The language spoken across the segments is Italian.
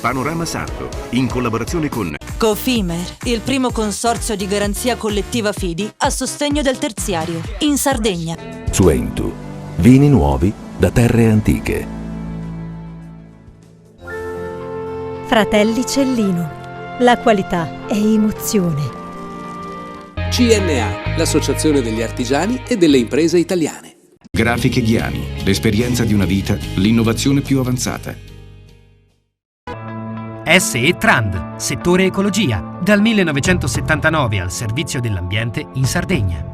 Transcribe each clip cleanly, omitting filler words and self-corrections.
Panorama Sardo, in collaborazione con Cofimer, il primo consorzio di garanzia collettiva fidi a sostegno del terziario, in Sardegna. Suentu, vini nuovi da terre antiche. Fratelli Cellino, la qualità è emozione. CNA, l'associazione degli artigiani e delle imprese italiane. Grafiche Ghiani, l'esperienza di una vita, l'innovazione più avanzata. SE Trand, settore ecologia, dal 1979 al servizio dell'ambiente in Sardegna.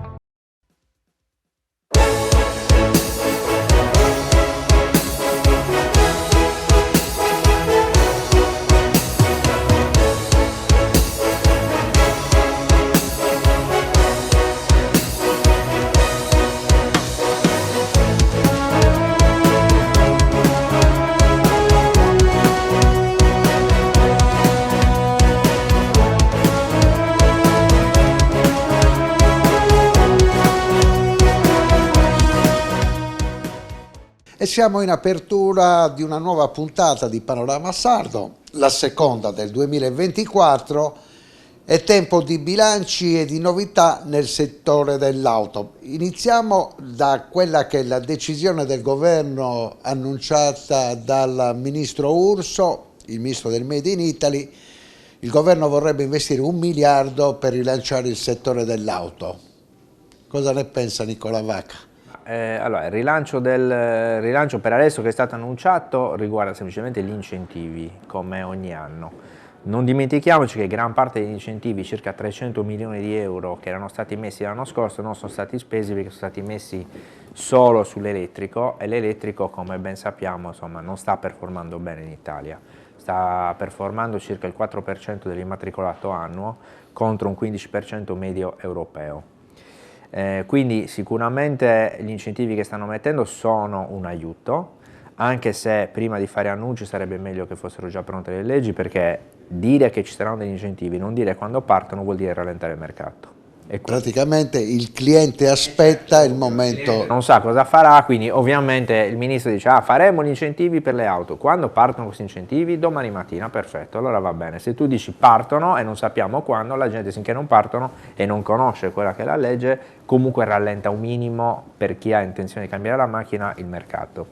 E siamo in apertura di una nuova puntata di Panorama Sardo, la seconda del 2024. È tempo di bilanci e di novità nel settore dell'auto. Iniziamo da quella che è la decisione del governo annunciata dal ministro Urso, il ministro del Made in Italy. Il governo vorrebbe investire 1 miliardo per rilanciare il settore dell'auto. Cosa ne pensa Nicola Vacca? Allora, il rilancio per adesso che è stato annunciato riguarda semplicemente gli incentivi, come ogni anno. Non dimentichiamoci che gran parte degli incentivi, circa 300 milioni di euro che erano stati messi l'anno scorso, non sono stati spesi perché sono stati messi solo sull'elettrico, e l'elettrico, come ben sappiamo, insomma, non sta performando bene in Italia. Sta performando circa il 4% dell'immatricolato annuo contro un 15% medio europeo. Quindi sicuramente gli incentivi che stanno mettendo sono un aiuto, anche se prima di fare annunci sarebbe meglio che fossero già pronte le leggi, perché dire che ci saranno degli incentivi, non dire quando partono, vuol dire rallentare il mercato. Praticamente il cliente aspetta il momento. Non sa cosa farà, quindi ovviamente il ministro dice faremo gli incentivi per le auto. Quando partono questi incentivi? Domani mattina, perfetto, allora va bene. Se tu dici partono e non sappiamo quando, la gente finché non partono e non conosce quella che è la legge, comunque rallenta un minimo, per chi ha intenzione di cambiare la macchina, il mercato.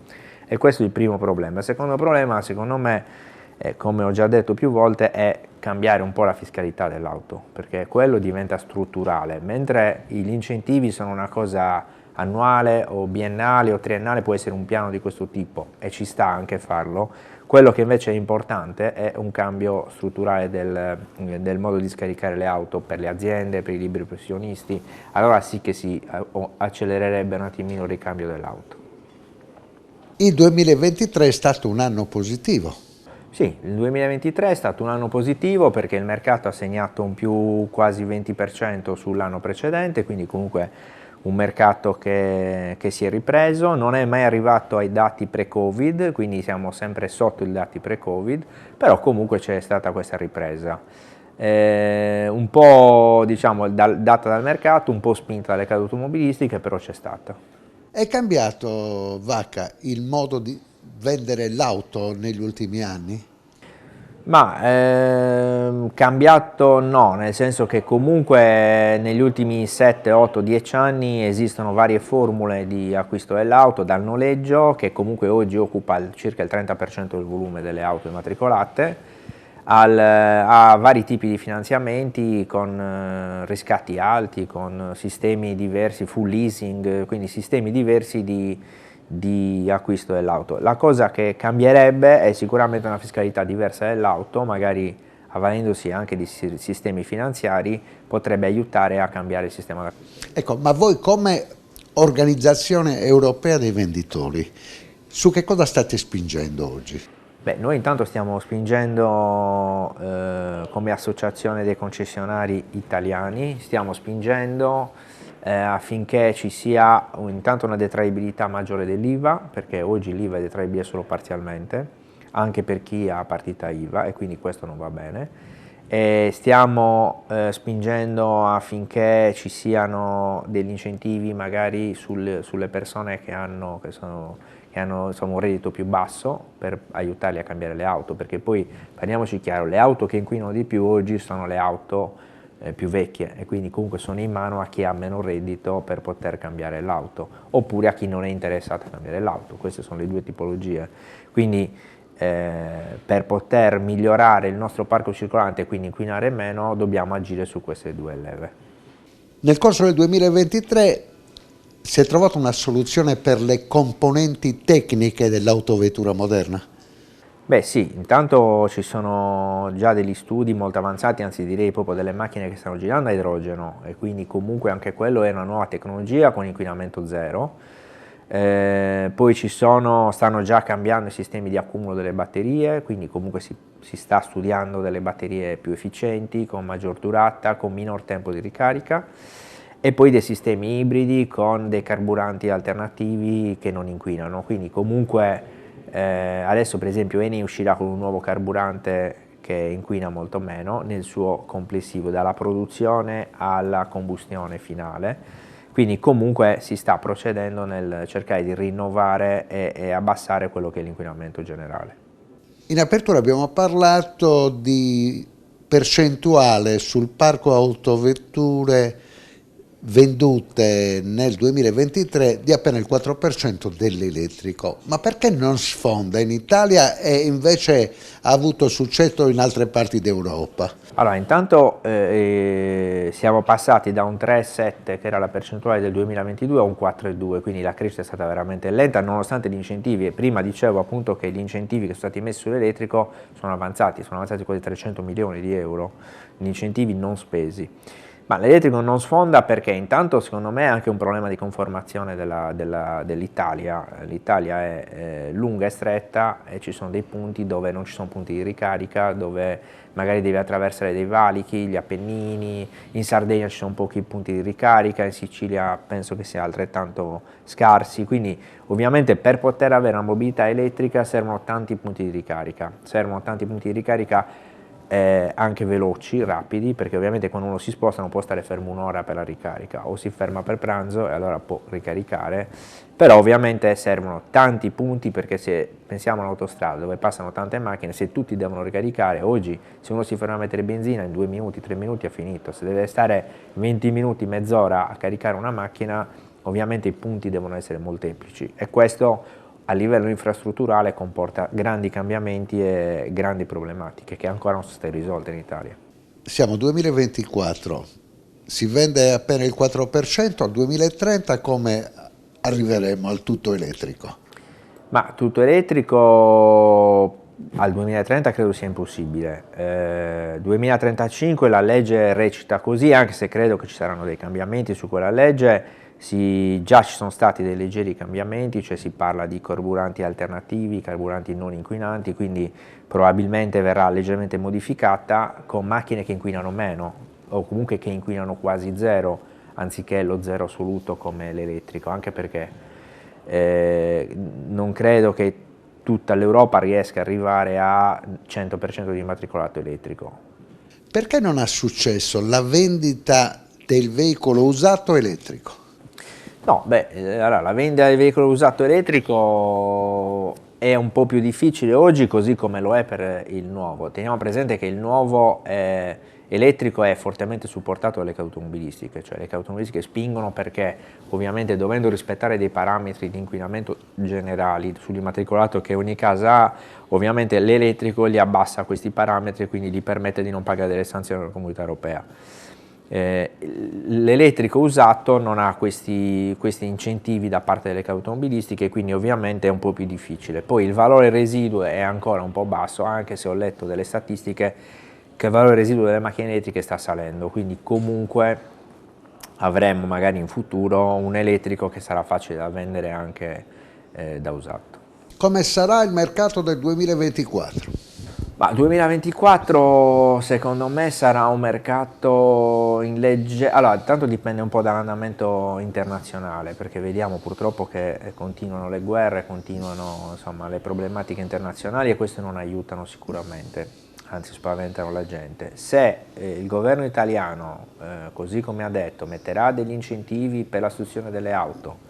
E questo è il primo problema. Il secondo problema, secondo me, come ho già detto più volte, è cambiare un po' la fiscalità dell'auto, perché quello diventa strutturale, mentre gli incentivi sono una cosa annuale o biennale o triennale, può essere un piano di questo tipo e ci sta anche farlo. Quello che invece è importante è un cambio strutturale del modo di scaricare le auto per le aziende, per i liberi professionisti, allora sì che si accelererebbe un attimino il ricambio dell'auto. Il 2023 è stato un anno positivo. Sì, il 2023 è stato un anno positivo perché il mercato ha segnato un più quasi 20% sull'anno precedente, quindi comunque un mercato che si è ripreso, non è mai arrivato ai dati pre-Covid, quindi siamo sempre sotto i dati pre-Covid, però comunque c'è stata questa ripresa. Un po' diciamo data dal mercato, un po' spinta dalle case automobilistiche, però c'è stata. È cambiato, Vacca, il modo di vendere l'auto negli ultimi anni? Ma cambiato no, nel senso che comunque negli ultimi 7, 8, 10 anni esistono varie formule di acquisto dell'auto, dal noleggio, che comunque oggi occupa circa il 30% del volume delle auto immatricolate, a vari tipi di finanziamenti con riscatti alti, con sistemi diversi, full leasing, quindi sistemi diversi di acquisto dell'auto. La cosa che cambierebbe è sicuramente una fiscalità diversa dell'auto, magari avvalendosi anche di sistemi finanziari, potrebbe aiutare a cambiare il sistema. Ecco, ma voi come organizzazione europea dei venditori, su che cosa state spingendo oggi? Beh, noi intanto stiamo spingendo come associazione dei concessionari italiani, stiamo spingendo affinché ci sia intanto una detraibilità maggiore dell'IVA, perché oggi l'IVA è detraibile solo parzialmente, anche per chi ha partita IVA, e quindi questo non va bene. E stiamo spingendo affinché ci siano degli incentivi magari sulle persone che hanno che hanno insomma, un reddito più basso per aiutarli a cambiare le auto, perché poi parliamoci chiaro, le auto che inquinano di più oggi sono le auto più vecchie e quindi comunque sono in mano a chi ha meno reddito per poter cambiare l'auto, oppure a chi non è interessato a cambiare l'auto. Queste sono le due tipologie. Quindi per poter migliorare il nostro parco circolante e quindi inquinare meno dobbiamo agire su queste due leve. Nel corso del 2023 si è trovata una soluzione per le componenti tecniche dell'autovettura moderna? Beh sì, intanto ci sono già degli studi molto avanzati, anzi direi proprio delle macchine che stanno girando a idrogeno e quindi comunque anche quello è una nuova tecnologia con inquinamento zero. Poi stanno già cambiando i sistemi di accumulo delle batterie, quindi comunque si sta studiando delle batterie più efficienti, con maggior durata, con minor tempo di ricarica e poi dei sistemi ibridi con dei carburanti alternativi che non inquinano, quindi comunque adesso per esempio Eni uscirà con un nuovo carburante che inquina molto meno nel suo complessivo, dalla produzione alla combustione finale, quindi comunque si sta procedendo nel cercare di rinnovare e abbassare quello che è l'inquinamento generale. In apertura abbiamo parlato di percentuale sul parco autovetture vendute nel 2023 di appena il 4% dell'elettrico, ma perché non sfonda in Italia e invece ha avuto successo in altre parti d'Europa? Allora, intanto siamo passati da un 3,7 che era la percentuale del 2022 a un 4,2, quindi la crescita è stata veramente lenta nonostante gli incentivi, e prima dicevo appunto che gli incentivi che sono stati messi sull'elettrico sono avanzati quasi 300 milioni di euro in incentivi non spesi. Ma l'elettrico non sfonda perché intanto secondo me è anche un problema di conformazione dell'Italia. L'Italia è lunga e stretta e ci sono dei punti dove non ci sono punti di ricarica, dove magari devi attraversare dei valichi, gli Appennini, in Sardegna ci sono pochi punti di ricarica, in Sicilia penso che sia altrettanto scarsi, quindi ovviamente per poter avere una mobilità elettrica servono tanti punti di ricarica, anche veloci, rapidi, perché ovviamente quando uno si sposta non può stare fermo un'ora per la ricarica, o si ferma per pranzo e allora può ricaricare, però ovviamente servono tanti punti, perché se pensiamo all'autostrada dove passano tante macchine, se tutti devono ricaricare, oggi se uno si ferma a mettere benzina in 2 minuti, 3 minuti è finito, se deve stare 20 minuti, mezz'ora a caricare una macchina, ovviamente i punti devono essere molteplici e questo a livello infrastrutturale comporta grandi cambiamenti e grandi problematiche che ancora non sono state risolte in Italia. Siamo 2024, si vende appena il 4%, al 2030 come arriveremo al tutto elettrico? Ma tutto elettrico al 2030 credo sia impossibile. 2035 la legge recita così, anche se credo che ci saranno dei cambiamenti su quella legge. Già ci sono stati dei leggeri cambiamenti, cioè si parla di carburanti alternativi, carburanti non inquinanti, quindi probabilmente verrà leggermente modificata con macchine che inquinano meno o comunque che inquinano quasi zero anziché lo zero assoluto come l'elettrico, anche perché non credo che tutta l'Europa riesca ad arrivare a 100% di immatricolato elettrico. Perché non ha successo la vendita del veicolo usato elettrico? No, allora, la vendita del veicolo usato elettrico è un po' più difficile oggi, così come lo è per il nuovo. Teniamo presente che il nuovo elettrico è fortemente supportato dalle case automobilistiche, cioè le case automobilistiche spingono perché ovviamente dovendo rispettare dei parametri di inquinamento generali sull'immatricolato che ogni casa ha, ovviamente l'elettrico gli abbassa questi parametri e quindi gli permette di non pagare delle sanzioni della Comunità Europea. L'elettrico usato non ha questi incentivi da parte delle case automobilistiche, quindi ovviamente è un po' più difficile. Poi il valore residuo è ancora un po' basso, anche se ho letto delle statistiche che il valore residuo delle macchine elettriche sta salendo, quindi comunque avremo magari in futuro un elettrico che sarà facile da vendere anche da usato. Come sarà il mercato del 2024? Ma 2024 secondo me sarà un mercato in legge, allora tanto dipende un po' dall'andamento internazionale, perché vediamo purtroppo che continuano le guerre, continuano insomma le problematiche internazionali e queste non aiutano sicuramente, anzi spaventano la gente. Se il governo italiano, così come ha detto, metterà degli incentivi per l'assunzione delle auto,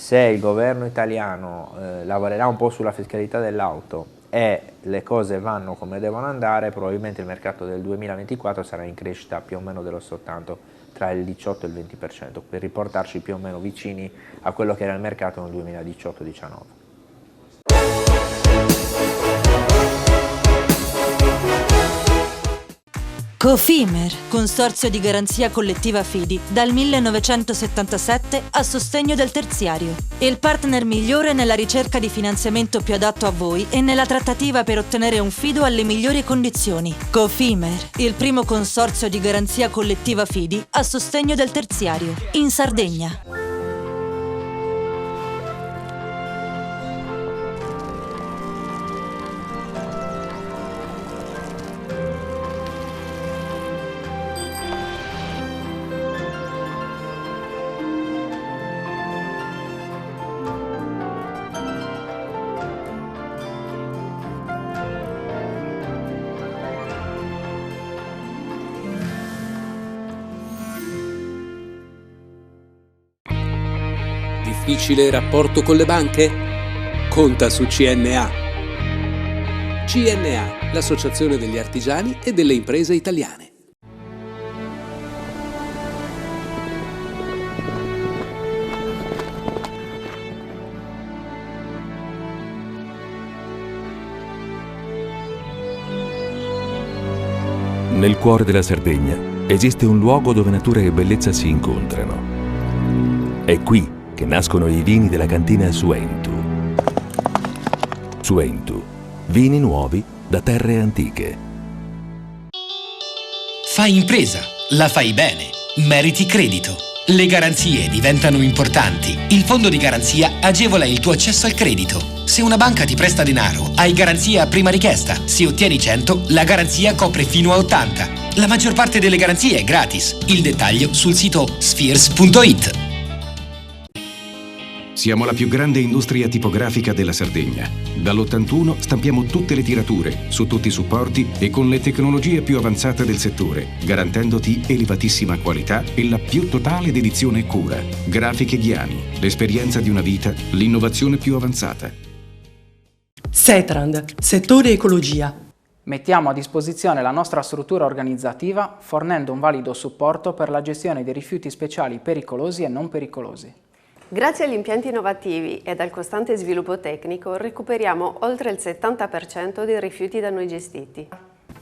Se il governo italiano lavorerà un po' sulla fiscalità dell'auto e le cose vanno come devono andare, probabilmente il mercato del 2024 sarà in crescita più o meno dello soltanto tra il 18 e il 20%, per riportarci più o meno vicini a quello che era il mercato nel 2018-19. Cofimer, consorzio di garanzia collettiva Fidi, dal 1977 a sostegno del terziario. Il partner migliore nella ricerca di finanziamento più adatto a voi e nella trattativa per ottenere un fido alle migliori condizioni. Cofimer, il primo consorzio di garanzia collettiva Fidi a sostegno del terziario, in Sardegna. Difficile rapporto con le banche? Conta su CNA. CNA, l'associazione degli artigiani e delle imprese italiane. Nel cuore della Sardegna esiste un luogo dove natura e bellezza si incontrano. È qui che nascono i vini della cantina Suentu. Suentu, vini nuovi da terre antiche. Fai impresa, la fai bene, meriti credito. Le garanzie diventano importanti. Il fondo di garanzia agevola il tuo accesso al credito. Se una banca ti presta denaro, hai garanzia a prima richiesta. Se ottieni 100, la garanzia copre fino a 80. La maggior parte delle garanzie è gratis. Il dettaglio sul sito spheres.it. Siamo la più grande industria tipografica della Sardegna. Dall'81 stampiamo tutte le tirature, su tutti i supporti e con le tecnologie più avanzate del settore, garantendoti elevatissima qualità e la più totale dedizione e cura. Grafiche Ghiani, l'esperienza di una vita, l'innovazione più avanzata. Setrand, settore ecologia. Mettiamo a disposizione la nostra struttura organizzativa fornendo un valido supporto per la gestione dei rifiuti speciali pericolosi e non pericolosi. Grazie agli impianti innovativi e al costante sviluppo tecnico recuperiamo oltre il 70% dei rifiuti da noi gestiti.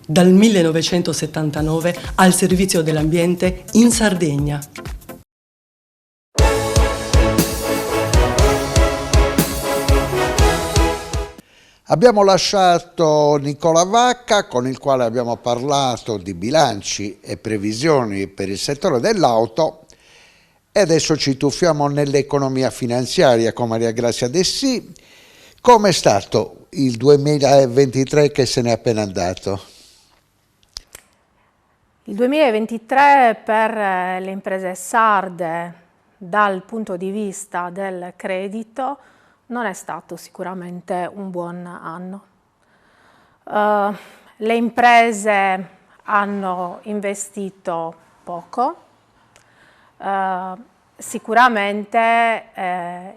Dal 1979 al servizio dell'ambiente in Sardegna. Abbiamo lasciato Nicola Vacca, con il quale abbiamo parlato di bilanci e previsioni per il settore dell'auto. E adesso ci tuffiamo nell'economia finanziaria con Maria Grazia Dessì. Come è stato il 2023 che se n'è appena andato? Il 2023 per le imprese sarde dal punto di vista del credito non è stato sicuramente un buon anno. Le imprese hanno investito poco, sicuramente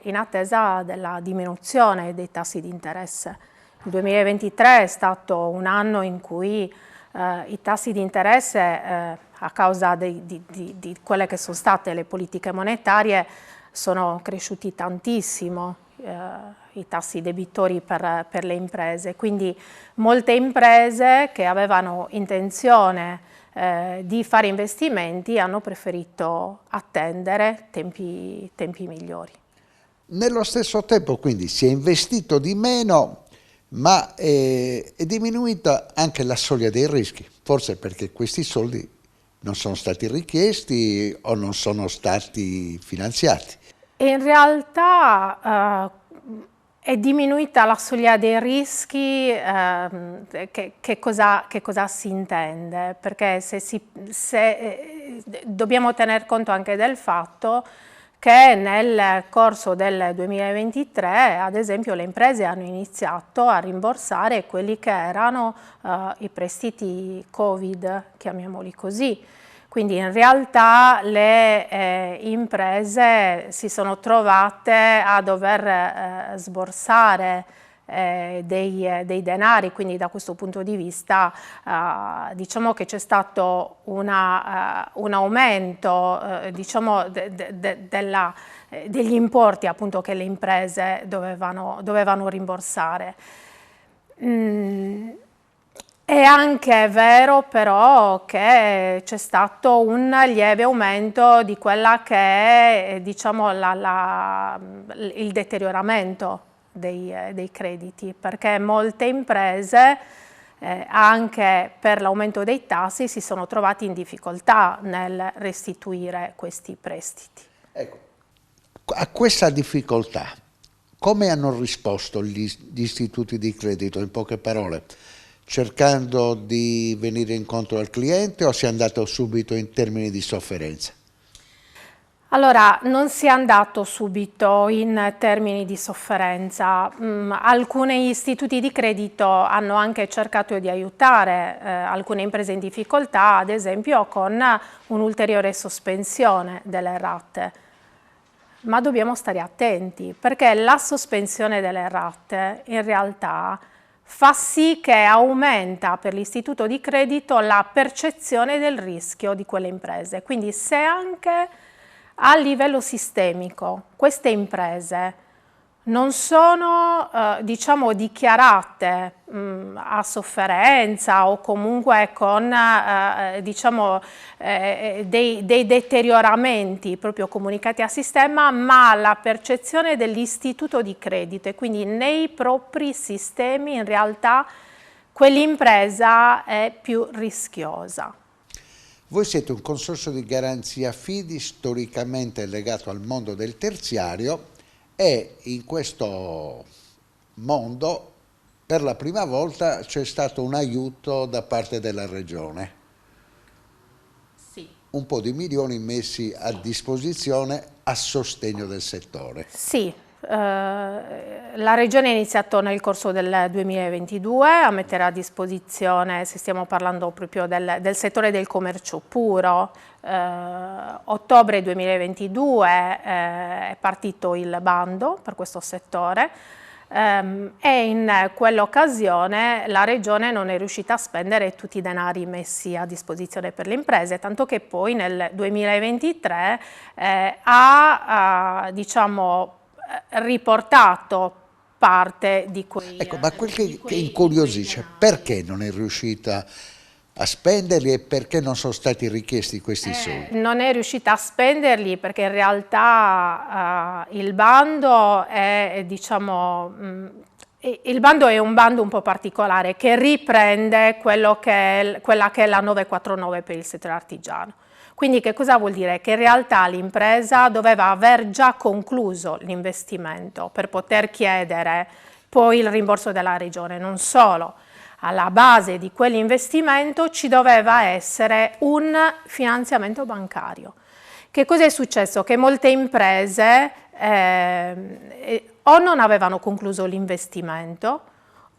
in attesa della diminuzione dei tassi di interesse. Il 2023 è stato un anno in cui i tassi di interesse, a causa di quelle che sono state le politiche monetarie, sono cresciuti tantissimo, i tassi debitori per le imprese. Quindi molte imprese che avevano intenzione di fare investimenti hanno preferito attendere tempi migliori. Nello stesso tempo quindi si è investito di meno, ma è diminuita anche la soglia dei rischi, forse perché questi soldi non sono stati richiesti o non sono stati finanziati. In realtà è diminuita la soglia dei rischi. Che cosa si intende? Perché dobbiamo tener conto anche del fatto che nel corso del 2023, ad esempio, le imprese hanno iniziato a rimborsare quelli che erano i prestiti Covid, chiamiamoli così. Quindi in realtà le imprese si sono trovate a dover sborsare dei denari, quindi da questo punto di vista diciamo che c'è stato un aumento diciamo degli importi appunto che le imprese dovevano rimborsare. È anche vero però che c'è stato un lieve aumento di quella che è diciamo, il deterioramento dei crediti, perché molte imprese anche per l'aumento dei tassi si sono trovati in difficoltà nel restituire questi prestiti. Ecco, a questa difficoltà come hanno risposto gli istituti di credito, in poche parole? Cercando di venire incontro al cliente o si è andato subito in termini di sofferenza? Allora, non si è andato subito in termini di sofferenza. Alcuni istituti di credito hanno anche cercato di aiutare alcune imprese in difficoltà, ad esempio con un'ulteriore sospensione delle rate. Ma dobbiamo stare attenti, perché la sospensione delle rate in realtà fa sì che aumenta per l'istituto di credito la percezione del rischio di quelle imprese. Quindi se anche a livello sistemico queste imprese non sono diciamo dichiarate a sofferenza o comunque con diciamo dei deterioramenti proprio comunicati al sistema, ma la percezione dell'istituto di credito e quindi nei propri sistemi in realtà quell'impresa è più rischiosa. Voi siete un consorzio di garanzia Fidi storicamente legato al mondo del terziario e in questo mondo per la prima volta c'è stato un aiuto da parte della Regione. Sì. Un po' di milioni messi a disposizione a sostegno del settore. Sì. La Regione ha iniziato nel corso del 2022 a mettere a disposizione, se stiamo parlando proprio del settore del commercio puro, ottobre 2022 è partito il bando per questo settore e in quell'occasione la Regione non è riuscita a spendere tutti i denari messi a disposizione per le imprese, tanto che poi nel 2023 ha diciamo riportato parte di quei... Ecco, ma quel che incuriosisce, perché non è riuscita a spenderli e perché non sono stati richiesti questi soldi? Non è riuscita a spenderli perché in realtà il bando è, diciamo, il bando è un bando un po' particolare che riprende quella che è la 949 per il settore artigiano. Quindi che cosa vuol dire? Che in realtà l'impresa doveva aver già concluso l'investimento per poter chiedere poi il rimborso della Regione. Non solo, alla base di quell'investimento ci doveva essere un finanziamento bancario. Che cosa è successo? Che molte imprese o non avevano concluso l'investimento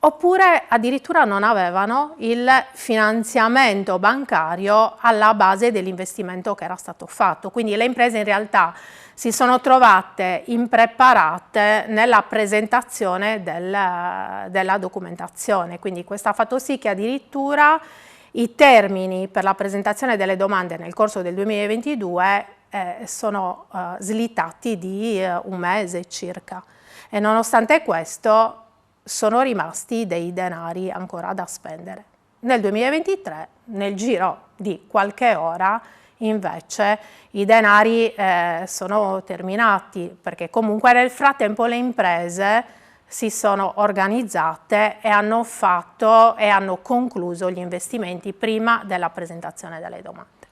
oppure addirittura non avevano il finanziamento bancario alla base dell'investimento che era stato fatto. Quindi le imprese in realtà si sono trovate impreparate nella presentazione della documentazione. Quindi questo ha fatto sì che addirittura i termini per la presentazione delle domande nel corso del 2022 sono slittati di un mese circa. E nonostante questo sono rimasti dei denari ancora da spendere. Nel 2023, nel giro di qualche ora, invece i denari sono terminati, perché comunque nel frattempo le imprese si sono organizzate e hanno fatto e hanno concluso gli investimenti prima della presentazione delle domande.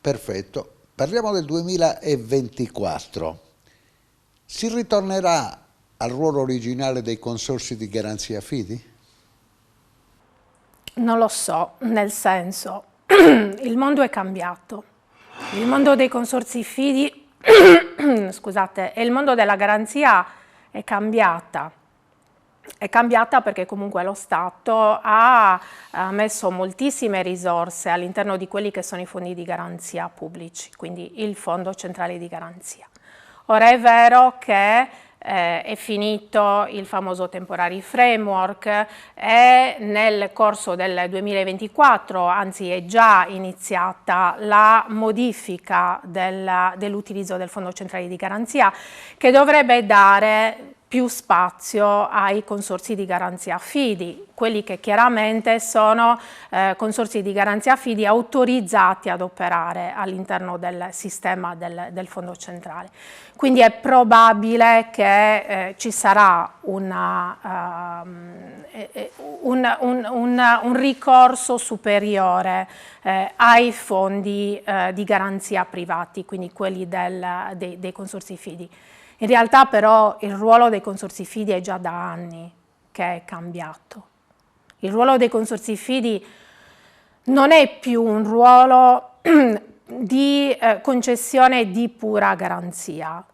Perfetto. Parliamo del 2024. Si ritornerà al ruolo originale dei consorzi di garanzia Fidi? Non lo so, nel senso, il mondo è cambiato. Il mondo dei consorzi Fidi, scusate, e il mondo della garanzia è cambiata. È cambiata perché comunque lo Stato ha messo moltissime risorse all'interno di quelli che sono i fondi di garanzia pubblici, quindi il Fondo Centrale di Garanzia. Ora è vero che è finito il famoso Temporary Framework e nel corso del 2024, anzi è già iniziata la modifica dell'utilizzo del Fondo Centrale di Garanzia, che dovrebbe dare più spazio ai consorzi di garanzia fidi, quelli che chiaramente sono consorzi di garanzia fidi autorizzati ad operare all'interno del sistema del Fondo Centrale. Quindi è probabile che ci sarà un ricorso superiore ai fondi di garanzia privati, quindi quelli dei consorzi fidi. In realtà però il ruolo dei consorzi fidi è già da anni che è cambiato. Il ruolo dei consorzi fidi non è più un ruolo di concessione di pura garanzia.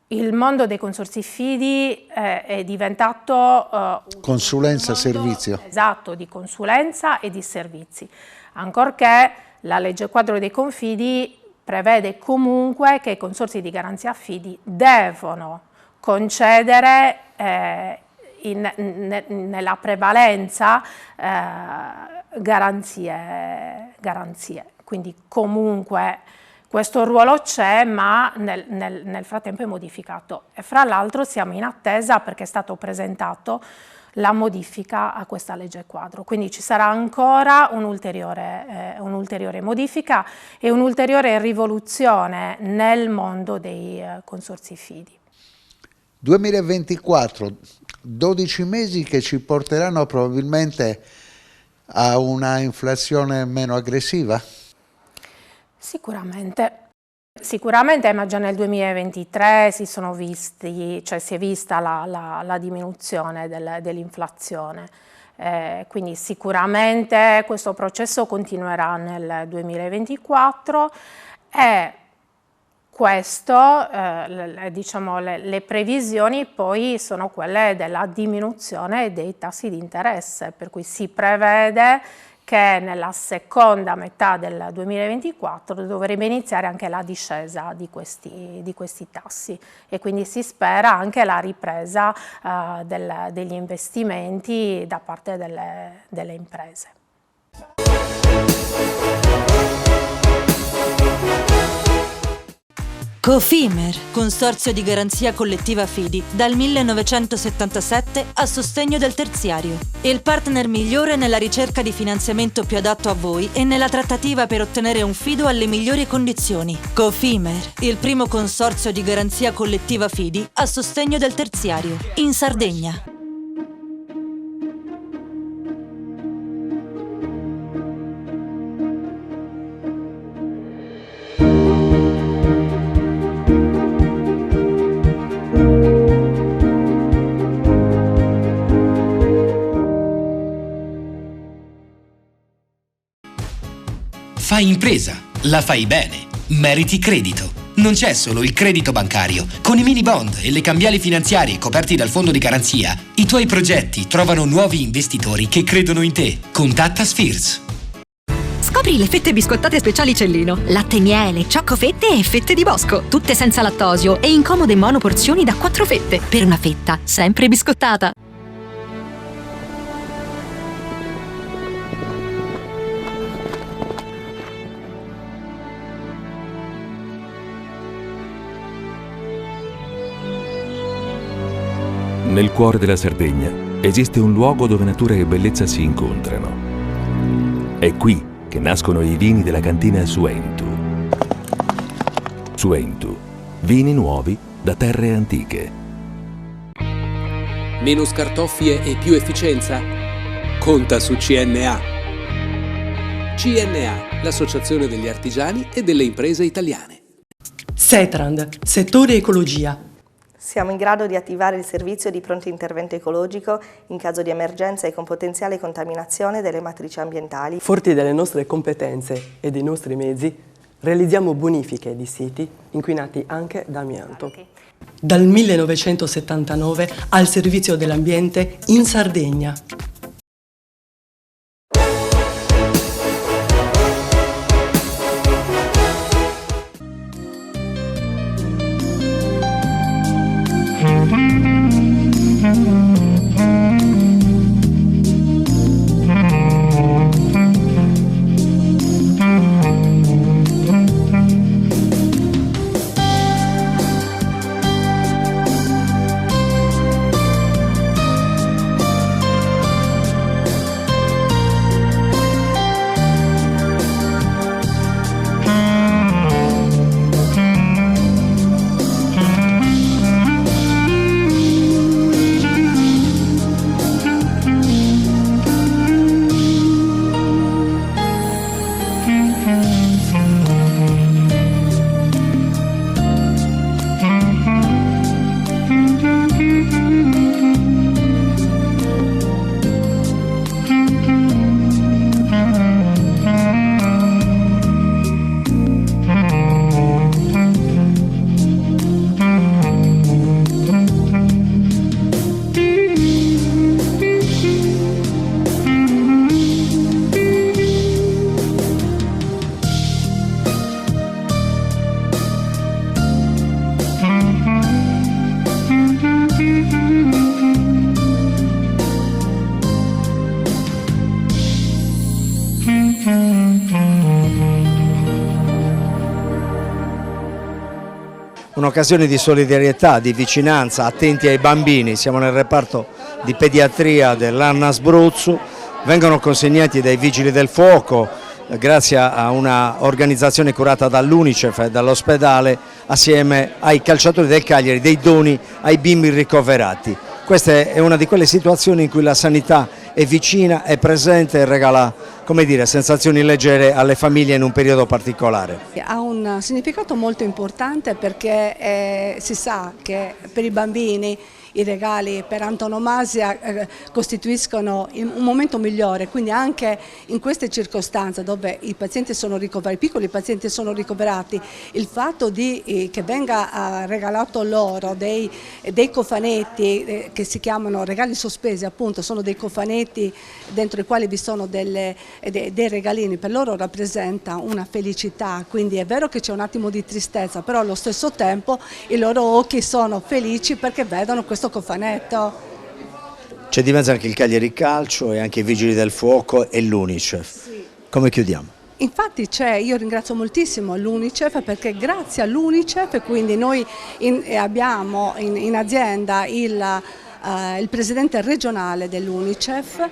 Il mondo dei consorzi fidi è diventato consulenza, servizio. Esatto, di consulenza e di servizi, ancorché la legge quadro dei confidi prevede comunque che i consorzi di garanzia fidi devono concedere nella prevalenza garanzie. Quindi comunque questo ruolo c'è, ma nel frattempo è modificato. E fra l'altro siamo in attesa perché è stato presentato la modifica a questa legge quadro, quindi ci sarà ancora un'ulteriore modifica e un'ulteriore rivoluzione nel mondo dei consorzi fidi. 2024, 12 mesi che ci porteranno probabilmente a una inflazione meno aggressiva? Sicuramente, ma già nel 2023 si è vista la diminuzione dell'inflazione, quindi sicuramente questo processo continuerà nel 2024 e questo, diciamo, le previsioni poi sono quelle della diminuzione dei tassi di interesse, per cui si prevede che nella seconda metà del 2024 dovrebbe iniziare anche la discesa di questi tassi e quindi si spera anche la ripresa degli investimenti da parte delle imprese. Cofimer, consorzio di garanzia collettiva Fidi, dal 1977 a sostegno del terziario. Il partner migliore nella ricerca di finanziamento più adatto a voi e nella trattativa per ottenere un fido alle migliori condizioni. Cofimer, il primo consorzio di garanzia collettiva Fidi a sostegno del terziario, in Sardegna. Fai impresa, la fai bene, meriti credito. Non c'è solo il credito bancario. Con i mini bond e le cambiali finanziarie coperti dal fondo di garanzia, i tuoi progetti trovano nuovi investitori che credono in te. Contatta Spheres. Scopri le fette biscottate speciali Cellino. Latte miele, ciocco-fette e fette di bosco. Tutte senza lattosio e in comode monoporzioni da 4 fette. Per una fetta sempre biscottata. Nel cuore della Sardegna esiste un luogo dove natura e bellezza si incontrano. È qui che nascono i vini della cantina Suentu. Suentu, vini nuovi da terre antiche. Meno scartoffie e più efficienza? Conta su CNA. CNA, l'associazione degli artigiani e delle imprese italiane. Setrand, settore ecologia. Siamo in grado di attivare il servizio di pronto intervento ecologico in caso di emergenza e con potenziale contaminazione delle matrici ambientali. Forti delle nostre competenze e dei nostri mezzi, Realizziamo bonifiche di siti inquinati anche da amianto. Dal 1979 al servizio dell'ambiente in Sardegna. Un'occasione di solidarietà, di vicinanza, attenti ai bambini. Siamo nel reparto di pediatria dell'Annas Abruzzo, vengono consegnati dai Vigili del Fuoco grazie a una organizzazione curata dall'Unicef e dall'ospedale assieme ai calciatori del Cagliari dei doni ai bimbi ricoverati. Questa è una di quelle situazioni in cui la sanità è vicina, è presente e regala, come dire, sensazioni leggere alle famiglie in un periodo particolare. Ha un significato molto importante perché si sa che per i bambini i regali per antonomasia costituiscono un momento migliore, quindi anche in queste circostanze dove i pazienti sono ricoverati, i piccoli pazienti sono ricoverati, il fatto che venga regalato loro dei cofanetti che si chiamano regali sospesi, appunto sono dei cofanetti dentro i quali vi sono dei regalini, per loro rappresenta una felicità, quindi è vero che c'è un attimo di tristezza, però allo stesso tempo i loro occhi sono felici perché vedono questo cofanetto. C'è di mezzo anche il Cagliari Calcio e anche i Vigili del Fuoco e l'Unicef. Sì. Come chiudiamo? Infatti io ringrazio moltissimo l'Unicef perché grazie all'Unicef quindi noi abbiamo in azienda il presidente regionale dell'Unicef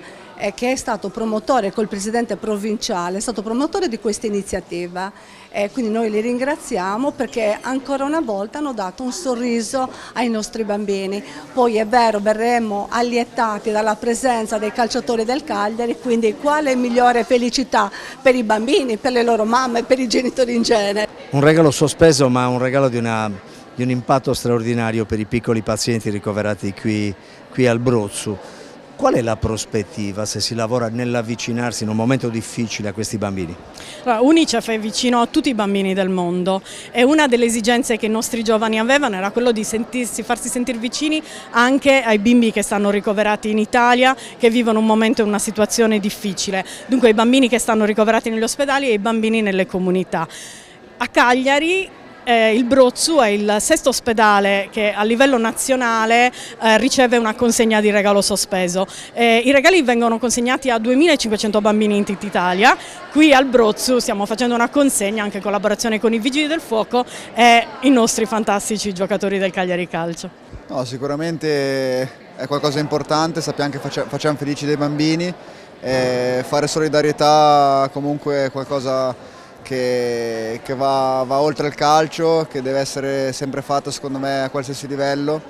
che è stato promotore col presidente provinciale, è stato promotore di questa iniziativa e quindi noi li ringraziamo perché ancora una volta hanno dato un sorriso ai nostri bambini. Poi è vero, verremo allietati dalla presenza dei calciatori del Cagliari, quindi quale migliore felicità per i bambini, per le loro mamme e per i genitori in genere. Un regalo sospeso ma un regalo di un impatto straordinario per i piccoli pazienti ricoverati qui al Abruzzo. Qual è la prospettiva se si lavora nell'avvicinarsi in un momento difficile a questi bambini? Unicef è vicino a tutti i bambini del mondo e una delle esigenze che i nostri giovani avevano era quello di farsi sentire vicini anche ai bimbi che stanno ricoverati in Italia, che vivono un momento e una situazione difficile, dunque i bambini che stanno ricoverati negli ospedali e i bambini nelle comunità. A Cagliari il Abruzzo è il sesto ospedale che a livello nazionale riceve una consegna di regalo sospeso. I regali vengono consegnati a 2500 bambini in tutta Italia. Qui al Abruzzo stiamo facendo una consegna anche in collaborazione con i Vigili del Fuoco e i nostri fantastici giocatori del Cagliari Calcio. No, sicuramente è qualcosa di importante, sappiamo che facciamo felici dei bambini, fare solidarietà comunque è qualcosa che va oltre il calcio, che deve essere sempre fatto secondo me a qualsiasi livello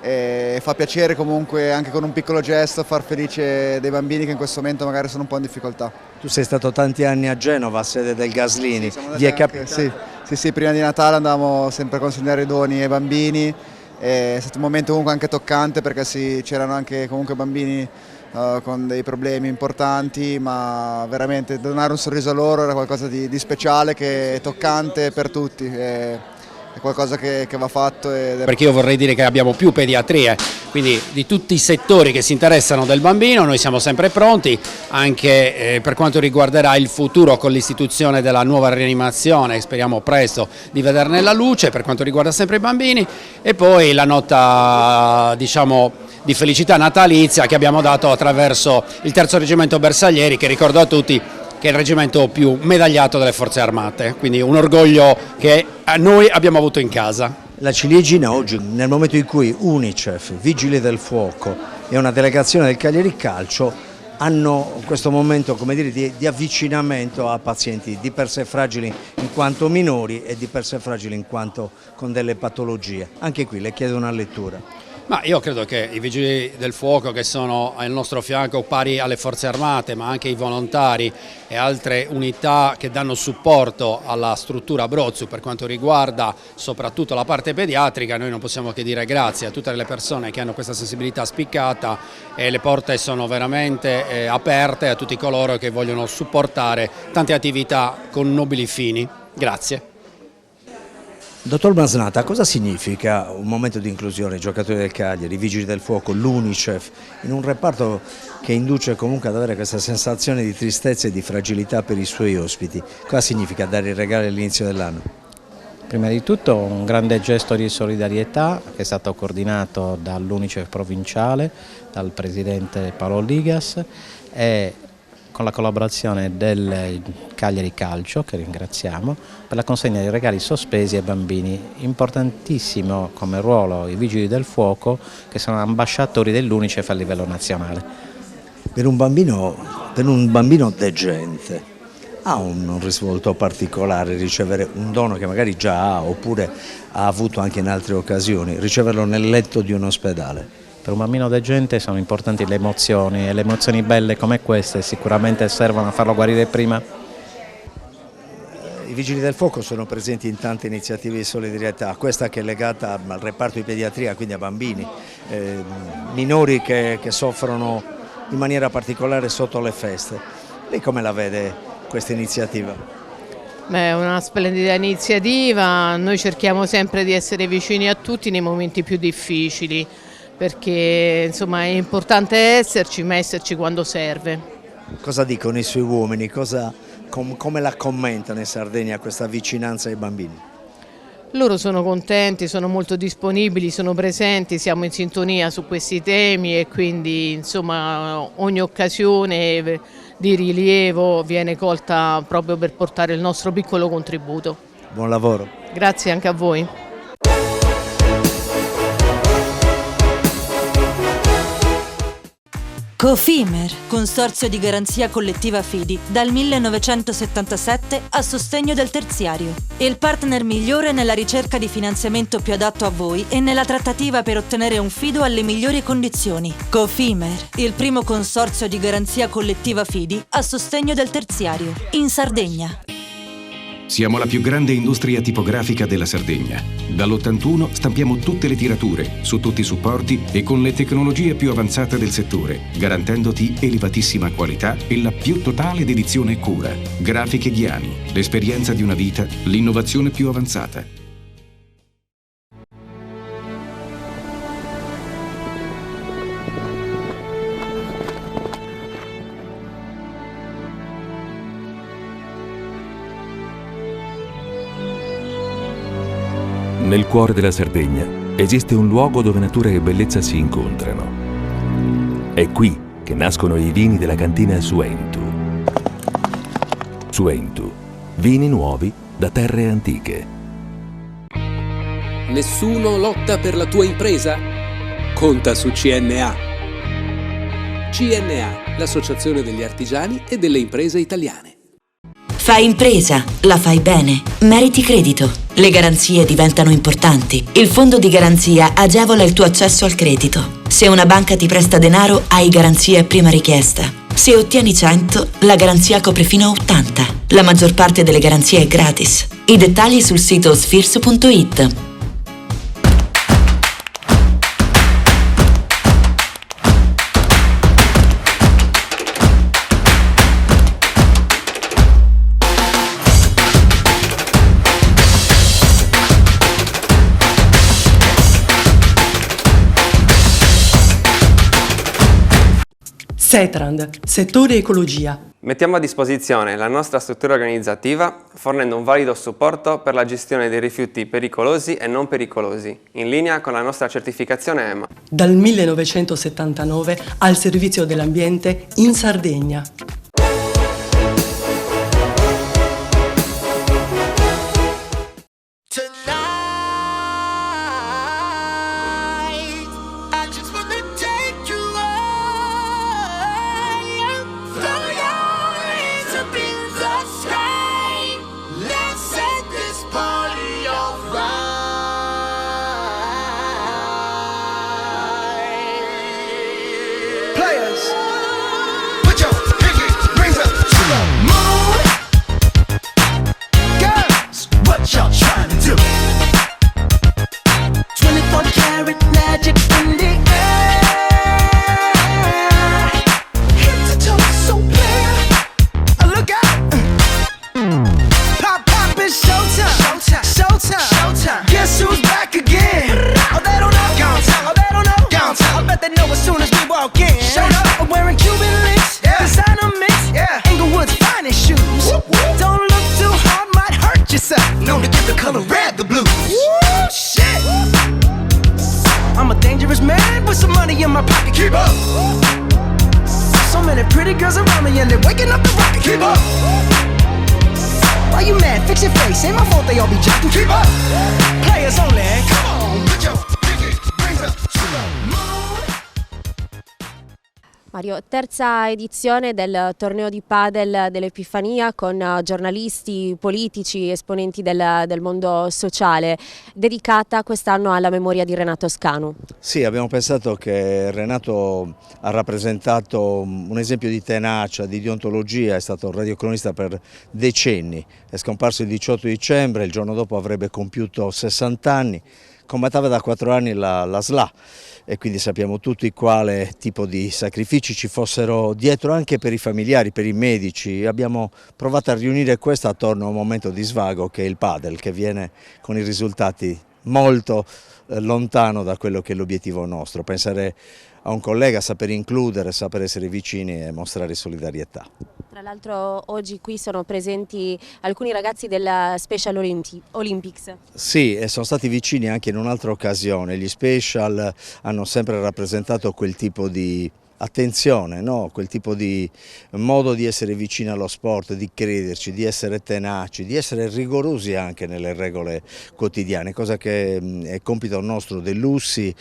e fa piacere comunque anche con un piccolo gesto far felice dei bambini che in questo momento magari sono un po' in difficoltà. Tu sei stato tanti anni a Genova, sede del Gaslini, vi è capitato? Sì, prima di Natale andavamo sempre a consegnare i doni ai bambini, è stato un momento comunque anche toccante perché c'erano anche comunque bambini con dei problemi importanti, ma veramente donare un sorriso a loro era qualcosa di speciale, che è toccante per tutti, è qualcosa che va fatto. Perché io vorrei dire che abbiamo più pediatrie, quindi di tutti i settori che si interessano del bambino noi siamo sempre pronti, anche per quanto riguarderà il futuro con l'istituzione della nuova rianimazione, speriamo presto di vederne la luce per quanto riguarda sempre i bambini, e poi la nota di felicità natalizia che abbiamo dato attraverso il 3° Reggimento Bersaglieri, che ricordo a tutti che è il reggimento più medagliato delle forze armate, quindi un orgoglio che noi abbiamo avuto in casa. La ciliegina oggi, nel momento in cui Unicef, Vigili del Fuoco e una delegazione del Cagliari Calcio hanno questo momento, come dire, di avvicinamento a pazienti di per sé fragili in quanto minori e di per sé fragili in quanto con delle patologie. Anche qui le chiedo una lettura. Ma io credo che i Vigili del Fuoco, che sono al nostro fianco pari alle forze armate, ma anche i volontari e altre unità che danno supporto alla struttura Abruzzo per quanto riguarda soprattutto la parte pediatrica, noi non possiamo che dire grazie a tutte le persone che hanno questa sensibilità spiccata, e le porte sono veramente aperte a tutti coloro che vogliono supportare tante attività con nobili fini. Grazie. Dottor Masnata, cosa significa un momento di inclusione, i giocatori del Cagliari, i Vigili del Fuoco, l'Unicef, in un reparto che induce comunque ad avere questa sensazione di tristezza e di fragilità per i suoi ospiti? Cosa significa dare i regali all'inizio dell'anno? Prima di tutto un grande gesto di solidarietà che è stato coordinato dall'Unicef provinciale, dal presidente Paolo Ligas, e con la collaborazione del Cagliari Calcio, che ringraziamo, per la consegna di regali sospesi ai bambini. Importantissimo come ruolo i Vigili del Fuoco, che sono ambasciatori dell'Unicef a livello nazionale. Per un bambino degente ha un risvolto particolare ricevere un dono che magari già ha, oppure ha avuto anche in altre occasioni, riceverlo nel letto di un ospedale? Per un bambino degente sono importanti le emozioni, e le emozioni belle come queste sicuramente servono a farlo guarire prima. I Vigili del Fuoco sono presenti in tante iniziative di solidarietà, questa che è legata al reparto di pediatria, quindi a bambini, minori che soffrono in maniera particolare sotto le feste. Lei come la vede questa iniziativa? È una splendida iniziativa, noi cerchiamo sempre di essere vicini a tutti nei momenti più difficili, perché insomma è importante esserci, ma esserci quando serve. Cosa dicono i suoi uomini? Come la commentano in Sardegna questa vicinanza ai bambini? Loro sono contenti, sono molto disponibili, sono presenti, siamo in sintonia su questi temi, e quindi insomma ogni occasione di rilievo viene colta proprio per portare il nostro piccolo contributo. Buon lavoro. Grazie anche a voi. Cofimer, consorzio di garanzia collettiva Fidi, dal 1977 a sostegno del terziario. Il partner migliore nella ricerca di finanziamento più adatto a voi e nella trattativa per ottenere un fido alle migliori condizioni. Cofimer, il primo consorzio di garanzia collettiva Fidi a sostegno del terziario, in Sardegna. Siamo la più grande industria tipografica della Sardegna. Dall'81 stampiamo tutte le tirature, su tutti i supporti e con le tecnologie più avanzate del settore, garantendoti elevatissima qualità e la più totale dedizione e cura. Grafiche Ghiani, l'esperienza di una vita, l'innovazione più avanzata. Nel cuore della Sardegna esiste un luogo dove natura e bellezza si incontrano. È qui che nascono i vini della cantina Suentu. Suentu, vini nuovi da terre antiche. Nessuno lotta per la tua impresa? Conta su CNA. CNA, l'associazione degli artigiani e delle imprese italiane. Fai impresa, la fai bene, meriti credito. Le garanzie diventano importanti. Il fondo di garanzia agevola il tuo accesso al credito. Se una banca ti presta denaro, hai garanzia a prima richiesta. Se ottieni 100, la garanzia copre fino a 80. La maggior parte delle garanzie è gratis. I dettagli sul sito sfirso.it. Setrand, settore ecologia. Mettiamo a disposizione la nostra struttura organizzativa fornendo un valido supporto per la gestione dei rifiuti pericolosi e non pericolosi, in linea con la nostra certificazione EMA. Dal 1979 al servizio dell'ambiente in Sardegna. Mario, terza edizione del torneo di padel dell'Epifania con giornalisti, politici, esponenti del mondo sociale, dedicata quest'anno alla memoria di Renato Scanu. Sì, abbiamo pensato che Renato ha rappresentato un esempio di tenacia, di deontologia, è stato un radiocronista per decenni, è scomparso il 18 dicembre, il giorno dopo avrebbe compiuto 60 anni, combatteva da 4 anni la SLA. E quindi sappiamo tutti quale tipo di sacrifici ci fossero dietro anche per i familiari, per i medici. Abbiamo provato a riunire questo attorno a un momento di svago che è il padel, che viene con i risultati molto lontano da quello che è l'obiettivo nostro. Pensare a un collega, saper includere, saper essere vicini e mostrare solidarietà. Tra l'altro oggi qui sono presenti alcuni ragazzi della Special Olympics. Sì, e sono stati vicini anche in un'altra occasione. Gli Special hanno sempre rappresentato quel tipo di attenzione, no? Quel tipo di modo di essere vicini allo sport, di crederci, di essere tenaci, di essere rigorosi anche nelle regole quotidiane, cosa che è compito nostro dell'USSI,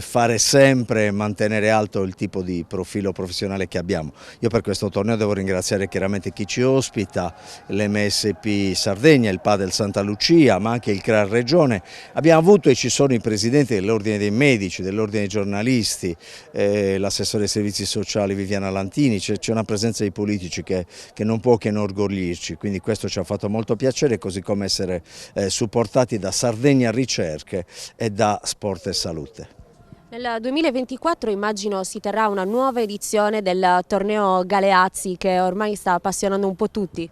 fare sempre, mantenere alto il tipo di profilo professionale che abbiamo. Io per questo torneo devo ringraziare chiaramente chi ci ospita, l'MSP Sardegna, il Padel Santa Lucia, ma anche il CRAR Regione. Abbiamo avuto e ci sono i presidenti dell'Ordine dei Medici, dell'Ordine dei Giornalisti, l'assessore servizi sociali Viviana Lantini, c'è una presenza di politici che non può che inorgoglirci, quindi questo ci ha fatto molto piacere, così come essere supportati da Sardegna Ricerche e da Sport e Salute. Nel 2024 immagino si terrà una nuova edizione del torneo Galeazzi che ormai sta appassionando un po' tutti.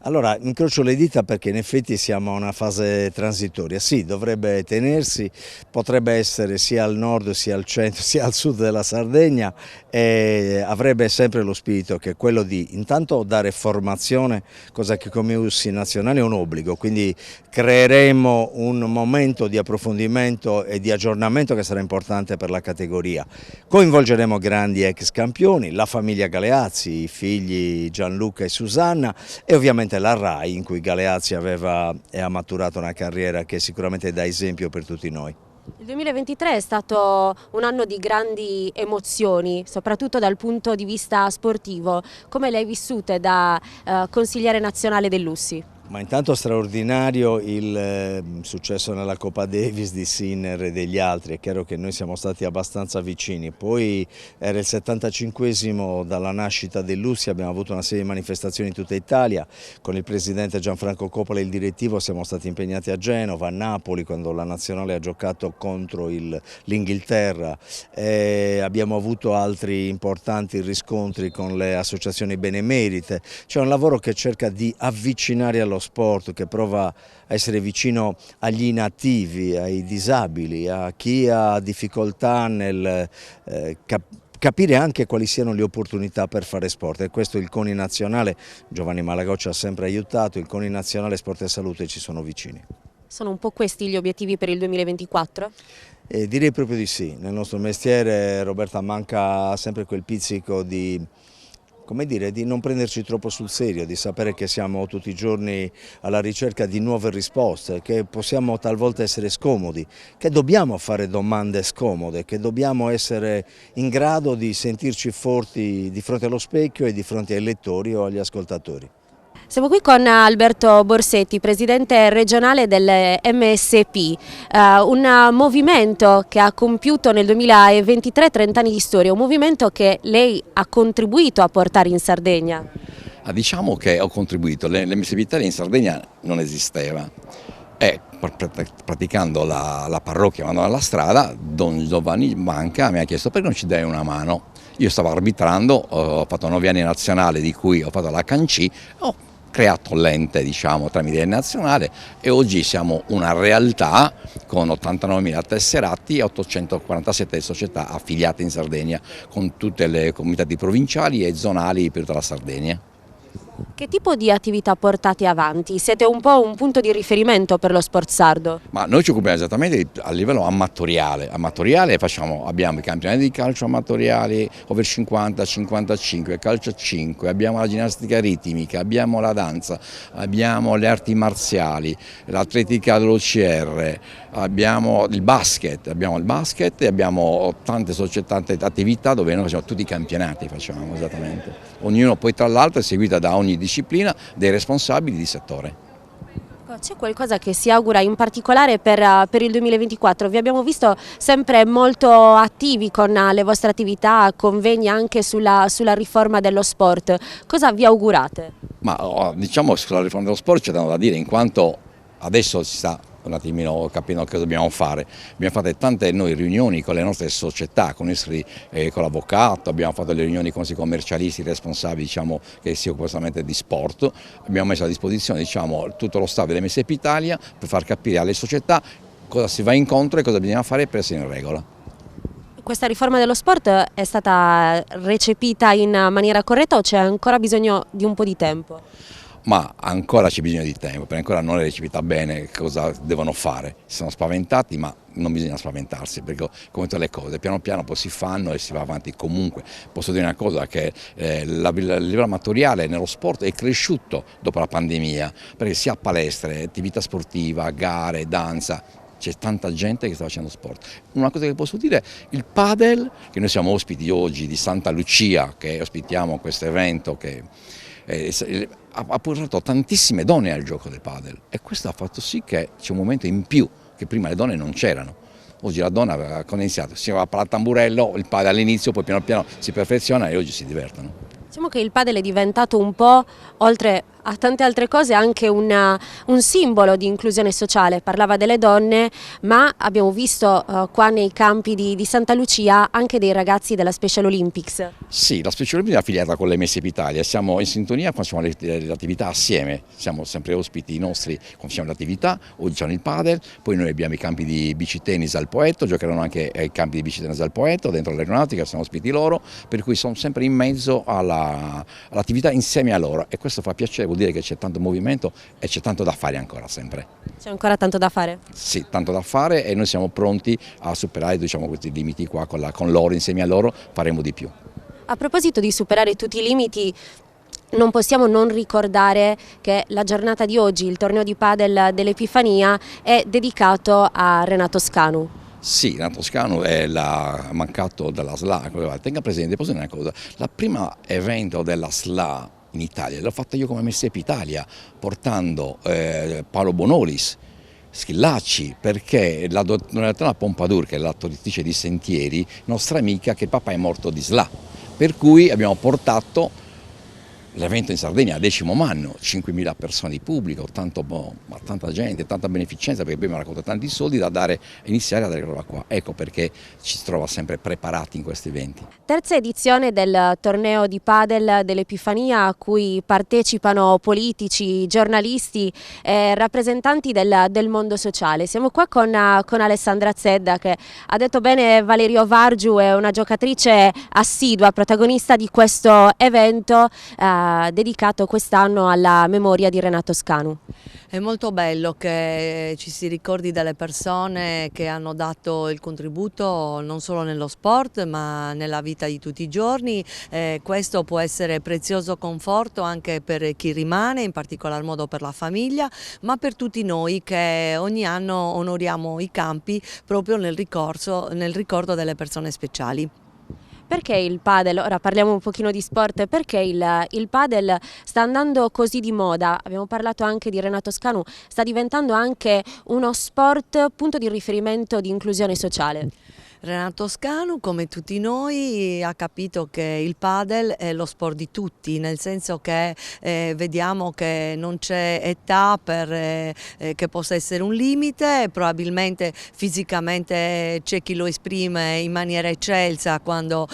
Allora, incrocio le dita perché in effetti siamo a una fase transitoria. Sì, dovrebbe tenersi, potrebbe essere sia al nord, sia al centro, sia al sud della Sardegna e avrebbe sempre lo spirito che è quello di intanto dare formazione, cosa che come USSI nazionale è un obbligo, quindi creeremo un momento di approfondimento e di aggiornamento che sarà importante per la categoria. Coinvolgeremo grandi ex campioni, la famiglia Galeazzi, i figli Gianluca e Susanna e ovviamente la RAI in cui Galeazzi aveva e ha maturato una carriera che sicuramente dà esempio per tutti noi. Il 2023 è stato un anno di grandi emozioni, soprattutto dal punto di vista sportivo. Come le hai vissute da consigliere nazionale dell'USSI? Ma intanto straordinario il successo nella Coppa Davis di Sinner e degli altri, è chiaro che noi siamo stati abbastanza vicini, poi era il 75esimo dalla nascita dell'USSI, abbiamo avuto una serie di manifestazioni in tutta Italia, con il presidente Gianfranco Coppola e il direttivo siamo stati impegnati a Genova, a Napoli quando la nazionale ha giocato contro l'Inghilterra, abbiamo avuto altri importanti riscontri con le associazioni benemerite, c'è un lavoro che cerca di avvicinare allo sport, che prova a essere vicino agli inattivi, ai disabili, a chi ha difficoltà nel capire anche quali siano le opportunità per fare sport, e questo il CONI nazionale, Giovanni Malagoccia ha sempre aiutato, il CONI nazionale Sport e Salute ci sono vicini. Sono un po' questi gli obiettivi per il 2024? Direi proprio di sì. Nel nostro mestiere, Roberta, manca sempre quel pizzico di non prenderci troppo sul serio, di sapere che siamo tutti i giorni alla ricerca di nuove risposte, che possiamo talvolta essere scomodi, che dobbiamo fare domande scomode, che dobbiamo essere in grado di sentirci forti di fronte allo specchio e di fronte ai lettori o agli ascoltatori. Siamo qui con Alberto Borsetti, presidente regionale del MSP, un movimento che ha compiuto nel 2023 30 anni di storia, un movimento che lei ha contribuito a portare in Sardegna. Diciamo che ho contribuito, l'MSP Italia in Sardegna non esisteva e praticando la parrocchia andando alla strada, Don Giovanni Manca mi ha chiesto perché non ci dai una mano. Io stavo arbitrando, ho fatto 9 anni nazionale di cui ho fatto la CANC, ho creato l'ente tramite il nazionale e oggi siamo una realtà con 89.000 tesserati e 847 società affiliate in Sardegna con tutte le comitati provinciali e zonali per tutta la Sardegna. Che tipo di attività portate avanti? Siete un po' un punto di riferimento per lo sport sardo? Ma noi ci occupiamo esattamente a livello amatoriale, abbiamo i campionati di calcio amatoriali over 50, 55, calcio 5, abbiamo la ginnastica ritmica, abbiamo la danza, abbiamo le arti marziali, l'atletica dell'OCR, abbiamo il basket e abbiamo tante società, tante attività dove noi facciamo tutti i campionati, esattamente. Ognuno poi tra l'altro è seguita da ogni disciplina dei responsabili di settore. C'è qualcosa che si augura in particolare per il 2024? Vi abbiamo visto sempre molto attivi con le vostre attività, convegni anche sulla riforma dello sport. Cosa vi augurate? Ma sulla riforma dello sport c'è da dire, in quanto adesso si sta un attimino capendo cosa dobbiamo fare. Abbiamo fatto tante noi riunioni con le nostre società, con l'avvocato, abbiamo fatto le riunioni con i commercialisti responsabili che si occupano solamente di sport, abbiamo messo a disposizione tutto lo staff dell'MSP Italia per far capire alle società cosa si va incontro e cosa bisogna fare per essere in regola. Questa riforma dello sport è stata recepita in maniera corretta o c'è ancora bisogno di un po' di tempo? Ma ancora c'è bisogno di tempo, perché ancora non è recepita bene cosa devono fare. Si sono spaventati, ma non bisogna spaventarsi, perché come tutte le cose, piano piano poi si fanno e si va avanti comunque. Posso dire una cosa, che il livello amatoriale nello sport è cresciuto dopo la pandemia, perché sia palestre, attività sportiva, gare, danza, c'è tanta gente che sta facendo sport. Una cosa che posso dire, il padel, che noi siamo ospiti oggi di Santa Lucia, che ospitiamo questo evento che ha portato tantissime donne al gioco del padel e questo ha fatto sì che c'è un momento in più che prima le donne non c'erano. Oggi la donna ha iniziato, si va a tamburello, il padel all'inizio, poi piano piano si perfeziona e oggi si divertono. Diciamo che il padel è diventato un po', oltre a tante altre cose, anche un simbolo di inclusione sociale. Parlava delle donne, ma abbiamo visto qua nei campi di Santa Lucia anche dei ragazzi della Special Olympics. Sì, la Special Olympics è affiliata con l'MSP Italia, siamo in sintonia, facciamo le attività assieme, siamo sempre ospiti nostri, facciamo le attività, oggi c'è il padel, poi noi abbiamo i campi di bici tennis al Poetto, giocheranno anche ai campi di bici tennis al Poetto, dentro l'aeronautica, siamo ospiti loro, per cui sono sempre in mezzo all'attività insieme a loro e questo fa piacere, vuol dire che c'è tanto movimento e c'è tanto da fare ancora sempre. C'è ancora tanto da fare? Sì, tanto da fare e noi siamo pronti a superare questi limiti qua con loro, insieme a loro faremo di più. A proposito di superare tutti i limiti, non possiamo non ricordare che la giornata di oggi, il torneo di padel dell'Epifania, è dedicato a Renato Scanu. Sì, Renato Scanu è mancato della SLA. Tenga presente, posso dire una cosa, la prima evento della SLA in Italia l'ho fatta io come MSP Italia, portando Paolo Bonolis, Schillacci, perché la dottoressa Pompadour, che è l'autrice di Sentieri, nostra amica, che il papà è morto di SLA, per cui abbiamo portato L'evento in Sardegna è al 10° anno, 5.000 persone di pubblico, tanta gente, tanta beneficenza, perché abbiamo raccolto tanti soldi da dare, iniziare a dare roba qua. Ecco perché ci si trova sempre preparati in questi eventi. Terza edizione del torneo di padel dell'Epifania, a cui partecipano politici, giornalisti e rappresentanti del mondo sociale. Siamo qua con Alessandra Zedda, che ha detto bene Valerio Vargiu, è una giocatrice assidua, protagonista di questo evento dedicato quest'anno alla memoria di Renato Scanu. È molto bello che ci si ricordi delle persone che hanno dato il contributo non solo nello sport ma nella vita di tutti i giorni. Questo può essere prezioso conforto anche per chi rimane, in particolar modo per la famiglia, ma per tutti noi che ogni anno onoriamo i campi proprio nel ricordo delle persone speciali. Perché il padel, ora parliamo un pochino di sport, perché il padel sta andando così di moda? Abbiamo parlato anche di Renato Scanu, sta diventando anche uno sport punto di riferimento di inclusione sociale. Renato Scanu, come tutti noi, ha capito che il padel è lo sport di tutti, nel senso che vediamo che non c'è età che possa essere un limite, probabilmente fisicamente c'è chi lo esprime in maniera eccelsa quando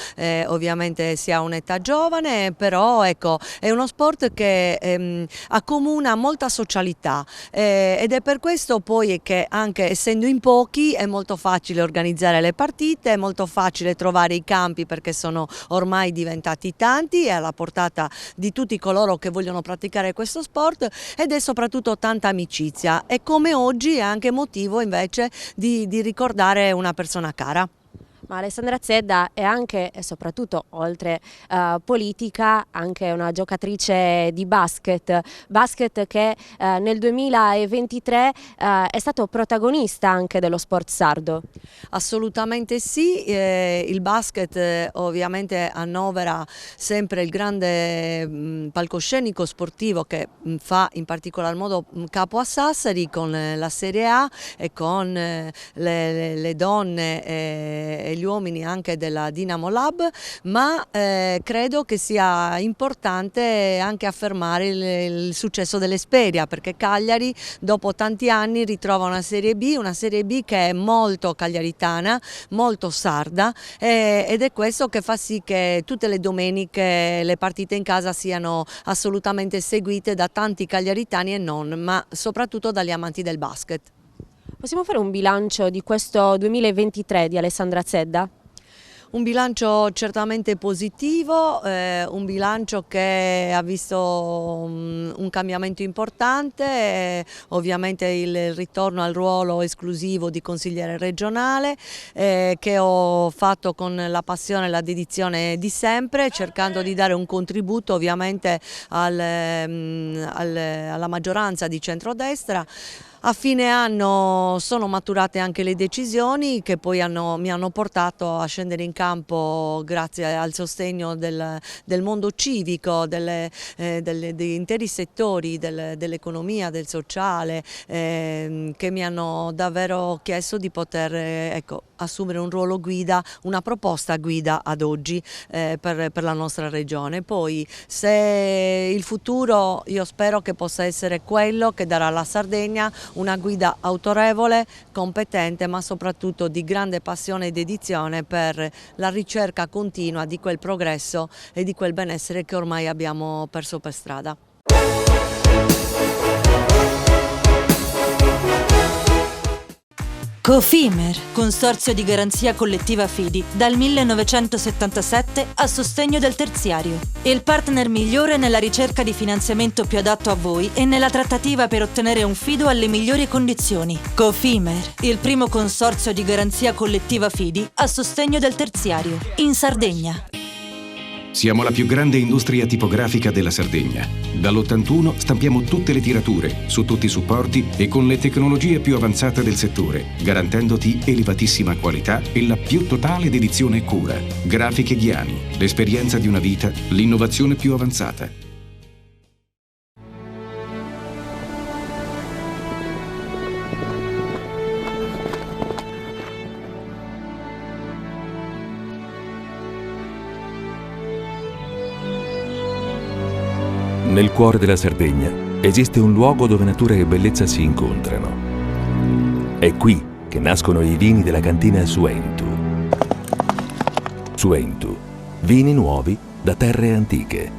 ovviamente si ha un'età giovane, però ecco, è uno sport che accomuna molta socialità ed è per questo poi che anche essendo in pochi è molto facile organizzare le partite. È molto facile trovare i campi perché sono ormai diventati tanti, è alla portata di tutti coloro che vogliono praticare questo sport ed è soprattutto tanta amicizia e come oggi è anche motivo invece di ricordare una persona cara. Ma Alessandra Zedda è anche e soprattutto, oltre politica, anche una giocatrice di basket che nel 2023 è stato protagonista anche dello sport sardo. Assolutamente sì, il basket ovviamente annovera sempre il grande palcoscenico sportivo che fa in particolar modo capo a Sassari con la Serie A e con le donne e gli uomini anche della Dinamo Lab, ma credo che sia importante anche affermare il successo dell'Esperia, perché Cagliari dopo tanti anni ritrova una Serie B che è molto cagliaritana, molto sarda ed è questo che fa sì che tutte le domeniche le partite in casa siano assolutamente seguite da tanti cagliaritani e non, ma soprattutto dagli amanti del basket. Possiamo fare un bilancio di questo 2023 di Alessandra Zedda? Un bilancio certamente positivo, un bilancio che ha visto un cambiamento importante, ovviamente il ritorno al ruolo esclusivo di consigliere regionale che ho fatto con la passione e la dedizione di sempre, cercando di dare un contributo ovviamente alla maggioranza di centrodestra. A fine anno sono maturate anche le decisioni che poi mi hanno portato a scendere in campo grazie al sostegno del mondo civico, degli interi settori dell'economia, del sociale, che mi hanno davvero chiesto di poter assumere un ruolo guida, una proposta guida ad oggi per la nostra regione. Poi se il futuro io spero che possa essere quello che darà alla Sardegna una guida autorevole, competente, ma soprattutto di grande passione e dedizione per la ricerca continua di quel progresso e di quel benessere che ormai abbiamo perso per strada. Cofimer, consorzio di garanzia collettiva Fidi, dal 1977 a sostegno del terziario. Il partner migliore nella ricerca di finanziamento più adatto a voi e nella trattativa per ottenere un fido alle migliori condizioni. Cofimer, il primo consorzio di garanzia collettiva Fidi a sostegno del terziario, in Sardegna. Siamo la più grande industria tipografica della Sardegna. Dall'81 stampiamo tutte le tirature, su tutti i supporti e con le tecnologie più avanzate del settore, garantendoti elevatissima qualità e la più totale dedizione e cura. Grafiche Ghiani, l'esperienza di una vita, l'innovazione più avanzata. Nel cuore della Sardegna esiste un luogo dove natura e bellezza si incontrano. È qui che nascono i vini della cantina Suentu. Suentu, vini nuovi da terre antiche.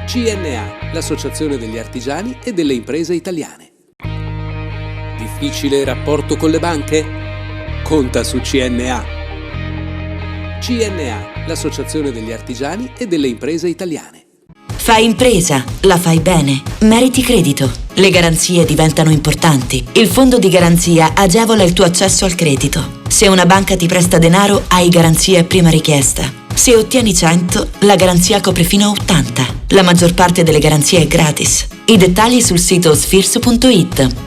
CNA, l'associazione degli artigiani e delle imprese italiane. Difficile rapporto con le banche? Conta su CNA. CNA, l'associazione degli artigiani e delle imprese italiane. Fai impresa, la fai bene, meriti credito. Le garanzie diventano importanti. Il fondo di garanzia agevola il tuo accesso al credito. Se una banca ti presta denaro, hai garanzia a prima richiesta. Se ottieni 100, la garanzia copre fino a 80. La maggior parte delle garanzie è gratis. I dettagli sul sito sfirso.it.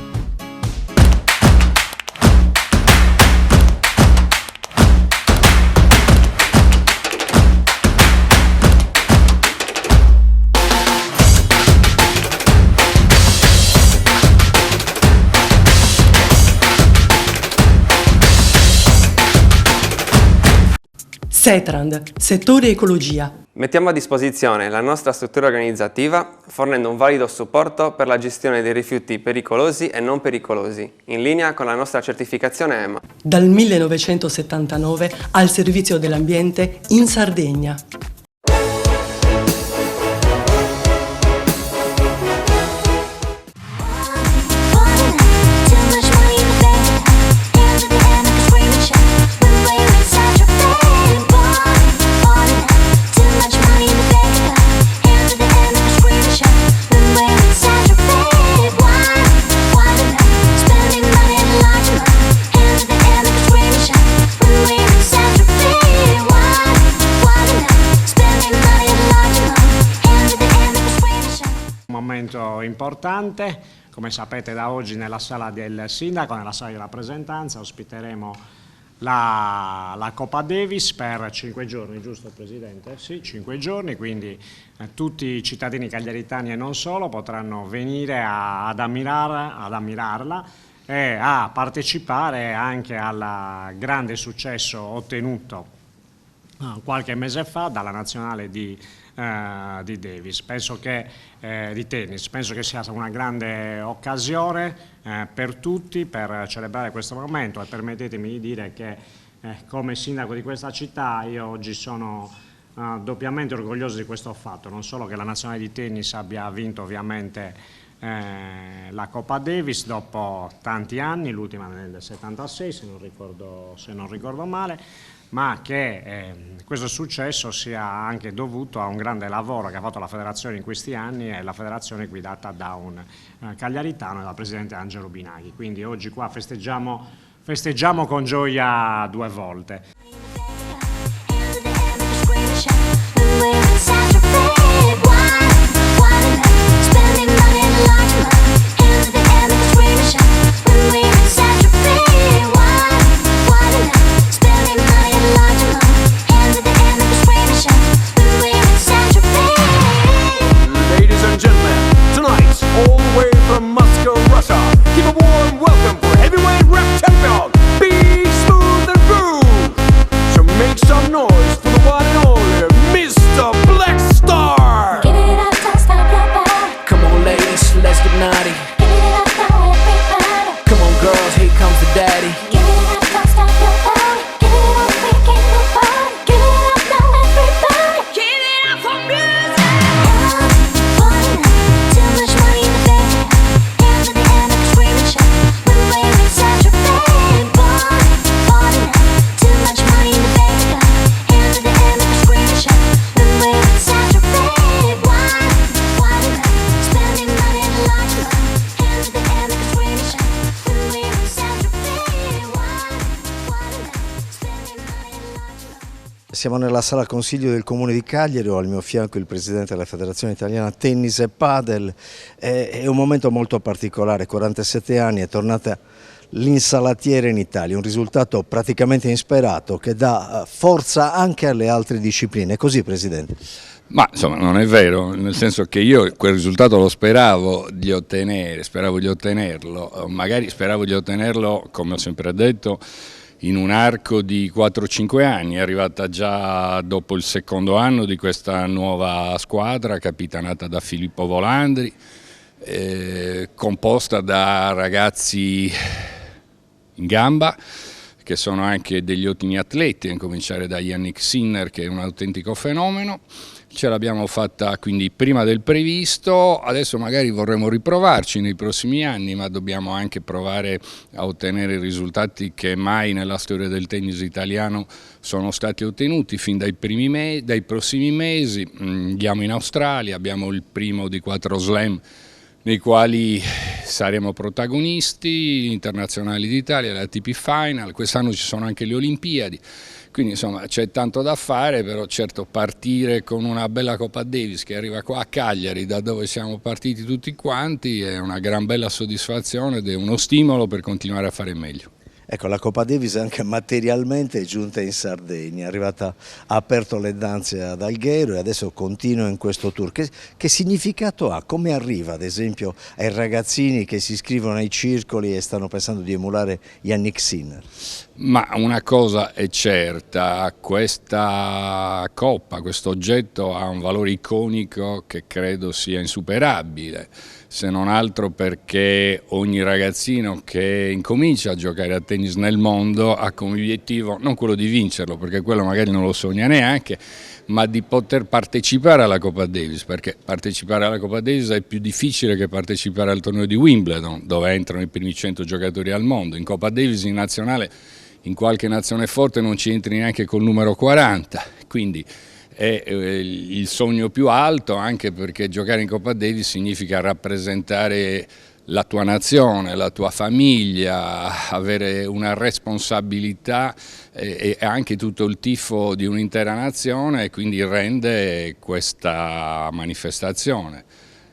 Setrand, settore ecologia. Mettiamo a disposizione la nostra struttura organizzativa fornendo un valido supporto per la gestione dei rifiuti pericolosi e non pericolosi, in linea con la nostra certificazione EMA. Dal 1979 al servizio dell'ambiente in Sardegna. Importante, come sapete da oggi nella sala del sindaco, nella sala di rappresentanza, ospiteremo la Coppa Davis per 5 giorni, giusto Presidente? Sì, 5 giorni, quindi tutti i cittadini cagliaritani e non solo potranno venire ad ammirarla e a partecipare anche al grande successo ottenuto qualche mese fa dalla nazionale di Davis. Penso che di tennis, penso che sia una grande occasione per tutti per celebrare questo momento e permettetemi di dire che come sindaco di questa città io oggi sono doppiamente orgoglioso di questo fatto, non solo che la nazionale di tennis abbia vinto ovviamente la Coppa Davis dopo tanti anni, l'ultima nel 76 se non ricordo male, ma che questo successo sia anche dovuto a un grande lavoro che ha fatto la federazione in questi anni e la federazione guidata da un cagliaritano e dal presidente Angelo Binaghi. Quindi oggi qua festeggiamo con gioia 2 volte. Siamo nella sala consiglio del Comune di Cagliari, ho al mio fianco il Presidente della Federazione Italiana Tennis e Padel. È un momento molto particolare, 47 anni, è tornata l'insalatiera in Italia, un risultato praticamente insperato che dà forza anche alle altre discipline. È così, Presidente? Ma insomma non è vero, nel senso che io quel risultato lo speravo di ottenerlo, magari speravo di ottenerlo, come ho sempre detto, in un arco di 4-5 anni, è arrivata già dopo il secondo anno di questa nuova squadra capitanata da Filippo Volandri, composta da ragazzi in gamba che sono anche degli ottimi atleti, a cominciare da Yannick Sinner che è un autentico fenomeno. Ce l'abbiamo fatta quindi prima del previsto, adesso magari vorremmo riprovarci nei prossimi anni, ma dobbiamo anche provare a ottenere risultati che mai nella storia del tennis italiano sono stati ottenuti fin dai prossimi mesi. Andiamo in Australia, abbiamo il primo di 4 slam nei quali saremo protagonisti internazionali d'Italia, la ATP Final, quest'anno ci sono anche le Olimpiadi. Quindi insomma c'è tanto da fare, però certo partire con una bella Coppa Davis che arriva qua a Cagliari, da dove siamo partiti tutti quanti, è una gran bella soddisfazione ed è uno stimolo per continuare a fare meglio. Ecco, la Coppa Davis anche materialmente è giunta in Sardegna, ha aperto le danze ad Alghero e adesso continua in questo tour. Che significato ha? Come arriva ad esempio ai ragazzini che si iscrivono ai circoli e stanno pensando di emulare Yannick Sinner? Ma una cosa è certa, questa coppa, questo oggetto ha un valore iconico che credo sia insuperabile, se non altro perché ogni ragazzino che incomincia a giocare a tennis nel mondo ha come obiettivo non quello di vincerlo, perché quello magari non lo sogna neanche, ma di poter partecipare alla Coppa Davis, perché partecipare alla Coppa Davis è più difficile che partecipare al torneo di Wimbledon, dove entrano i primi 100 giocatori al mondo. In Coppa Davis in nazionale, in qualche nazione forte non ci entri neanche col numero 40, quindi è il sogno più alto, anche perché giocare in Coppa Davis significa rappresentare la tua nazione, la tua famiglia, avere una responsabilità e anche tutto il tifo di un'intera nazione, e quindi rende questa manifestazione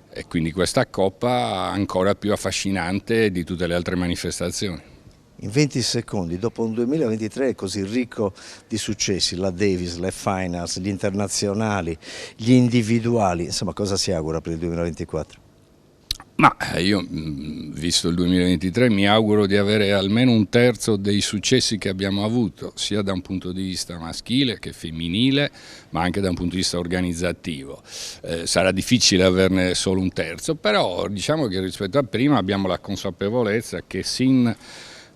e quindi questa Coppa ancora più affascinante di tutte le altre manifestazioni. In 20 secondi, dopo un 2023 così ricco di successi, la Davis, le Finals, gli internazionali, gli individuali, insomma cosa si augura per il 2024? Ma io, visto il 2023, mi auguro di avere almeno un terzo dei successi che abbiamo avuto, sia da un punto di vista maschile che femminile, ma anche da un punto di vista organizzativo. Sarà difficile averne solo un terzo, però diciamo che rispetto a prima abbiamo la consapevolezza che sin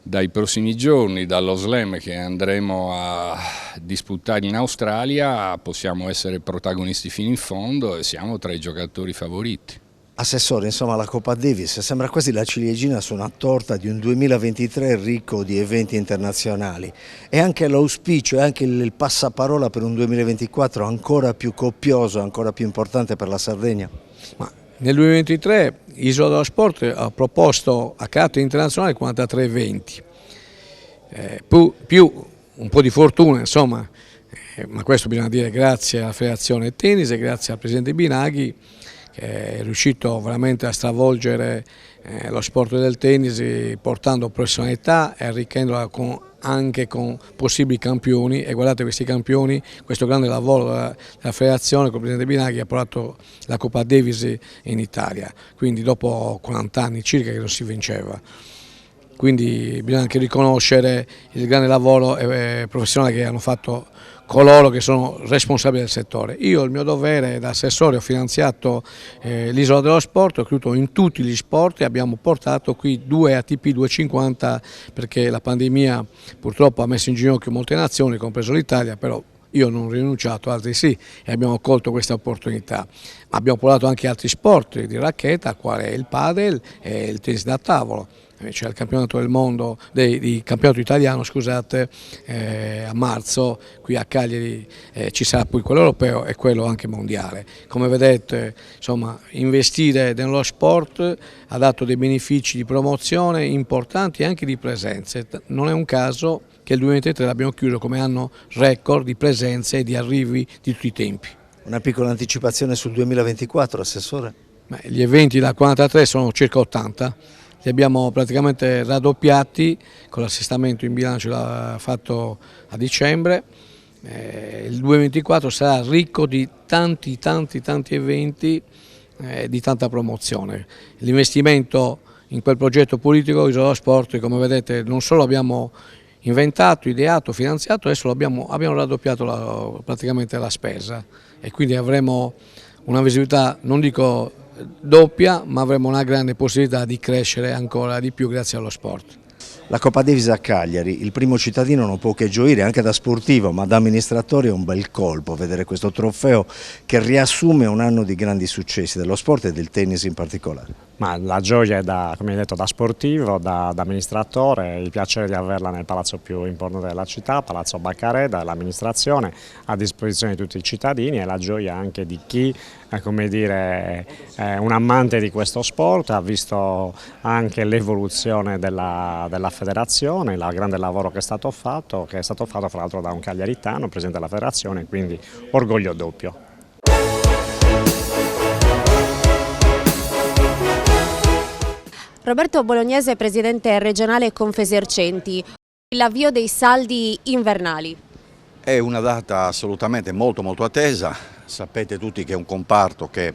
dai prossimi giorni, dallo slam che andremo a disputare in Australia, possiamo essere protagonisti fino in fondo e siamo tra i giocatori favoriti. Assessore, insomma la Coppa Davis sembra quasi la ciliegina su una torta di un 2023 ricco di eventi internazionali. E anche l'auspicio e anche il passaparola per un 2024 ancora più coppioso, ancora più importante per la Sardegna? Ma nel 2023 Isola dello Sport ha proposto a carattere internazionale 43 eventi, più un po' di fortuna insomma, ma questo bisogna dire grazie alla Federazione Tennis e grazie al Presidente Binaghi, che è riuscito veramente a stravolgere lo sport del tennis portando professionalità e arricchendola anche con possibili campioni, e guardate questi campioni, questo grande lavoro della federazione con il Presidente Binaghi ha portato la Coppa Davis in Italia, quindi dopo 40 anni circa che non si vinceva. Quindi bisogna anche riconoscere il grande lavoro professionale che hanno fatto coloro che sono responsabili del settore. Io il mio dovere da assessore ho finanziato l'Isola dello Sport, ho creduto in tutti gli sport e abbiamo portato qui 2 ATP 250 perché la pandemia purtroppo ha messo in ginocchio molte nazioni, compreso l'Italia, però io non ho rinunciato, altri sì, e abbiamo colto questa opportunità. Abbiamo portato anche altri sport di racchetta, quale il padel e il tennis da tavolo. C'è il campionato del mondo, di campionato italiano, scusate, a marzo qui a Cagliari ci sarà poi quello europeo e quello anche mondiale. Come vedete, insomma, investire nello sport ha dato dei benefici di promozione importanti e anche di presenze. Non è un caso che il 2023 l'abbiamo chiuso come anno record di presenze e di arrivi di tutti i tempi. Una piccola anticipazione sul 2024, Assessore? Gli eventi da 43 sono circa 80. Li abbiamo praticamente raddoppiati con l'assestamento in bilancio fatto a dicembre. Il 2024 sarà ricco di tanti eventi, di tanta promozione. L'investimento in quel progetto politico Isola dello Sport, come vedete, non solo abbiamo inventato, ideato, finanziato, adesso abbiamo raddoppiato praticamente la spesa e quindi avremo una visibilità, non dico doppia, ma avremo una grande possibilità di crescere ancora di più grazie allo sport. La Coppa Davis a Cagliari, il primo cittadino non può che gioire, anche da sportivo, ma da amministratore è un bel colpo vedere questo trofeo che riassume un anno di grandi successi dello sport e del tennis in particolare. Ma la gioia è come hai detto, da sportivo, da amministratore, il piacere di averla nel palazzo più importante della città, Palazzo Baccareda, l'amministrazione a disposizione di tutti i cittadini, e la gioia anche di chi come dire, è un amante di questo sport, ha visto anche l'evoluzione della federazione, il grande lavoro che è stato fatto fra l'altro da un cagliaritano, presidente della federazione, quindi orgoglio doppio. Roberto Bolognese, presidente regionale Confesercenti, l'avvio dei saldi invernali. È una data assolutamente molto attesa, sapete tutti che è un comparto che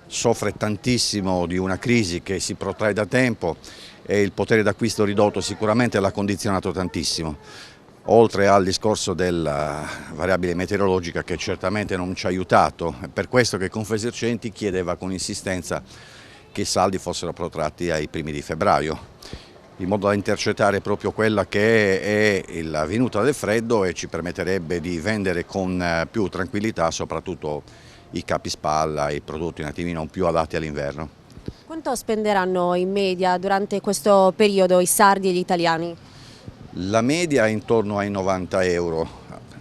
soffre tantissimo di una crisi che si protrae da tempo e il potere d'acquisto ridotto sicuramente l'ha condizionato tantissimo, oltre al discorso della variabile meteorologica che certamente non ci ha aiutato. È per questo che Confesercenti chiedeva con insistenza che i saldi fossero protratti ai primi di febbraio, in modo da intercettare proprio quella che è la venuta del freddo e ci permetterebbe di vendere con più tranquillità soprattutto i capispalla e i prodotti un attimino più adatti all'inverno. Quanto spenderanno in media durante questo periodo i sardi e gli italiani? La media è intorno ai 90 euro,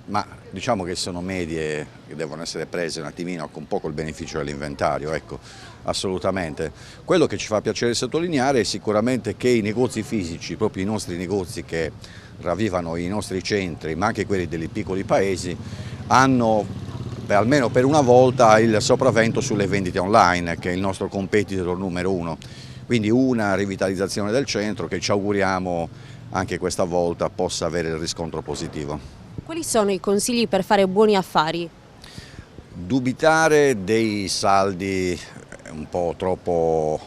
ma diciamo che sono medie che devono essere prese un attimino con poco il beneficio dell'inventario, ecco, assolutamente. Quello che ci fa piacere sottolineare è sicuramente che i negozi fisici, proprio i nostri negozi che ravvivano i nostri centri, ma anche quelli dei piccoli paesi, hanno almeno per una volta il sopravvento sulle vendite online, che è il nostro competitor numero uno. Quindi una rivitalizzazione del centro che ci auguriamo anche questa volta possa avere il riscontro positivo. Quali sono i consigli per fare buoni affari? Dubitare dei saldi un po' troppo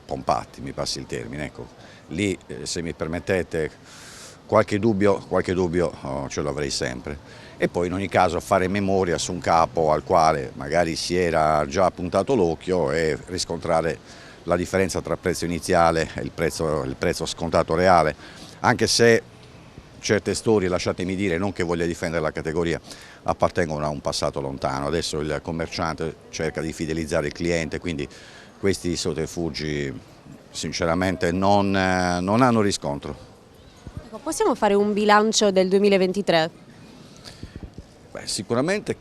pompati, mi passi il termine, ecco. Lì se mi permettete qualche dubbio ce lo avrei sempre. E poi in ogni caso fare memoria su un capo al quale magari si era già puntato l'occhio e riscontrare la differenza tra il prezzo iniziale e il prezzo scontato reale, anche se certe storie, lasciatemi dire, non che voglia difendere la categoria, appartengono a un passato lontano. Adesso il commerciante cerca di fidelizzare il cliente, quindi questi sotterfugi sinceramente non hanno riscontro. Possiamo fare un bilancio del 2023? Beh, sicuramente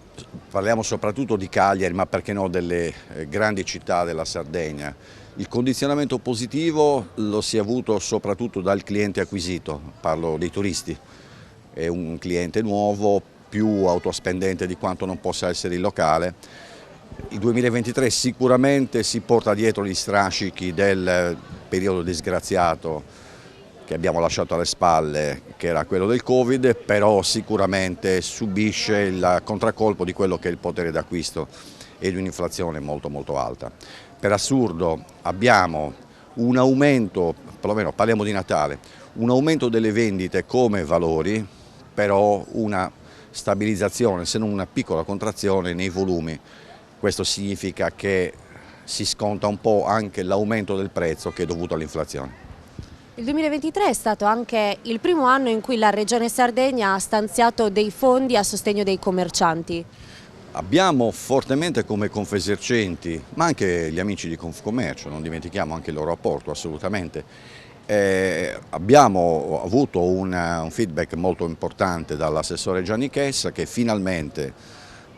parliamo soprattutto di Cagliari, ma perché no delle grandi città della Sardegna. Il condizionamento positivo lo si è avuto soprattutto dal cliente acquisito, parlo dei turisti. È un cliente nuovo, più autospendente di quanto non possa essere il locale. Il 2023 sicuramente si porta dietro gli strascichi del periodo disgraziato che abbiamo lasciato alle spalle, che era quello del Covid, però sicuramente subisce il contraccolpo di quello che è il potere d'acquisto e di un'inflazione molto alta. Per assurdo abbiamo un aumento, perlomeno parliamo di Natale, un aumento delle vendite come valori, però una stabilizzazione, se non una piccola contrazione nei volumi. Questo significa che si sconta un po' anche l'aumento del prezzo che è dovuto all'inflazione. Il 2023 è stato anche il primo anno in cui la Regione Sardegna ha stanziato dei fondi a sostegno dei commercianti. Abbiamo fortemente come Confesercenti, ma anche gli amici di Confcommercio, non dimentichiamo anche il loro apporto assolutamente. Abbiamo avuto un feedback molto importante dall'assessore Gianni Chessa, che finalmente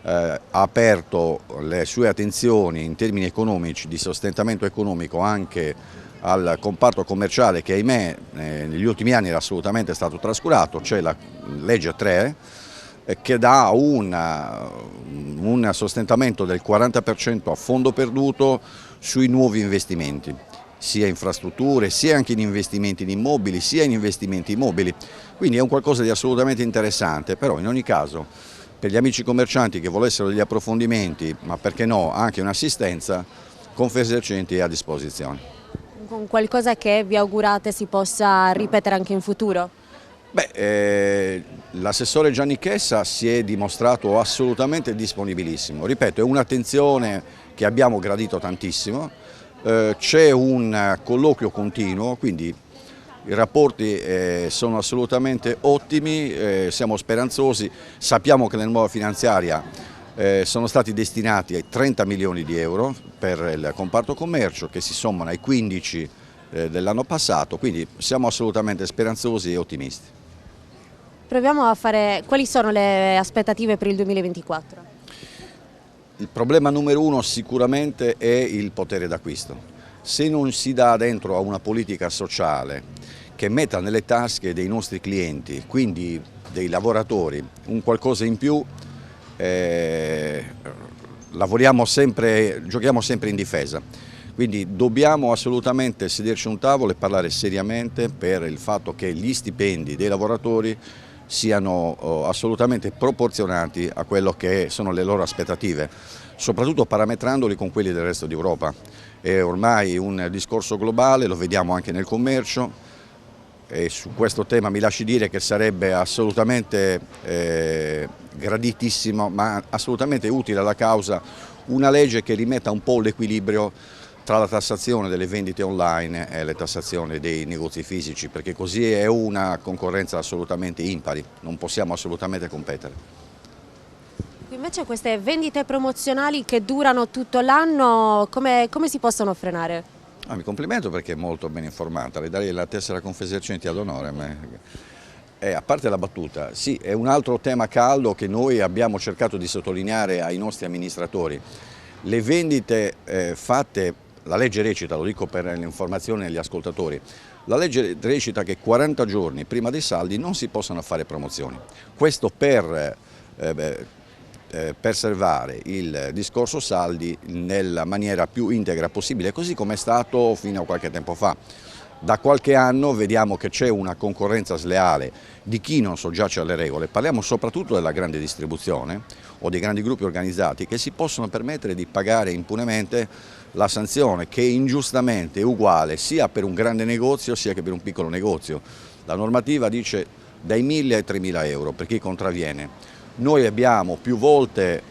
ha aperto le sue attenzioni in termini economici, di sostentamento economico anche al comparto commerciale che ahimè negli ultimi anni era assolutamente stato trascurato. C'è la legge 3 che dà un sostentamento del 40% a fondo perduto sui nuovi investimenti, sia infrastrutture, sia anche in investimenti in immobili, sia in investimenti immobili. Quindi è un qualcosa di assolutamente interessante, però in ogni caso per gli amici commercianti che volessero degli approfondimenti, ma perché no anche un'assistenza, Confesercenti è a disposizione. Con qualcosa che vi augurate si possa ripetere anche in futuro? L'assessore Gianni Chessa si è dimostrato assolutamente disponibilissimo, ripeto, è un'attenzione che abbiamo gradito tantissimo, c'è un colloquio continuo, quindi i rapporti sono assolutamente ottimi, siamo speranzosi, sappiamo che nella nuova finanziaria sono stati destinati 30 milioni di euro per il comparto commercio che si sommano ai 15 dell'anno passato, quindi siamo assolutamente speranzosi e ottimisti. Proviamo a fare, quali sono le aspettative per il 2024? Il problema numero uno sicuramente è il potere d'acquisto. Se non si dà dentro a una politica sociale che metta nelle tasche dei nostri clienti, quindi dei lavoratori, un qualcosa in più, giochiamo sempre in difesa. Quindi dobbiamo assolutamente sederci a un tavolo e parlare seriamente per il fatto che gli stipendi dei lavoratori siano assolutamente proporzionati a quello che sono le loro aspettative, soprattutto parametrandoli con quelli del resto d'Europa. È ormai un discorso globale, lo vediamo anche nel commercio e su questo tema mi lasci dire che sarebbe assolutamente graditissimo, ma assolutamente utile alla causa, una legge che rimetta un po' l'equilibrio tra la tassazione delle vendite online e le tassazioni dei negozi fisici, perché così è una concorrenza assolutamente impari, non possiamo assolutamente competere. Invece queste vendite promozionali che durano tutto l'anno, come si possono frenare? Mi complimento perché è molto ben informata, le darei la tessera Confesercenti ad onore. A parte la battuta, sì, è un altro tema caldo che noi abbiamo cercato di sottolineare ai nostri amministratori. Le vendite fatte, la legge recita, lo dico per l'informazione agli ascoltatori, la legge recita che 40 giorni prima dei saldi non si possono fare promozioni. Questo per preservare il discorso saldi nella maniera più integra possibile, così come è stato fino a qualche tempo fa. Da qualche anno vediamo che c'è una concorrenza sleale di chi non soggiace alle regole, parliamo soprattutto della grande distribuzione o dei grandi gruppi organizzati che si possono permettere di pagare impunemente la sanzione che ingiustamente è uguale sia per un grande negozio sia che per un piccolo negozio. La normativa dice dai 1.000 ai 3.000 euro per chi contravviene. Noi abbiamo più volte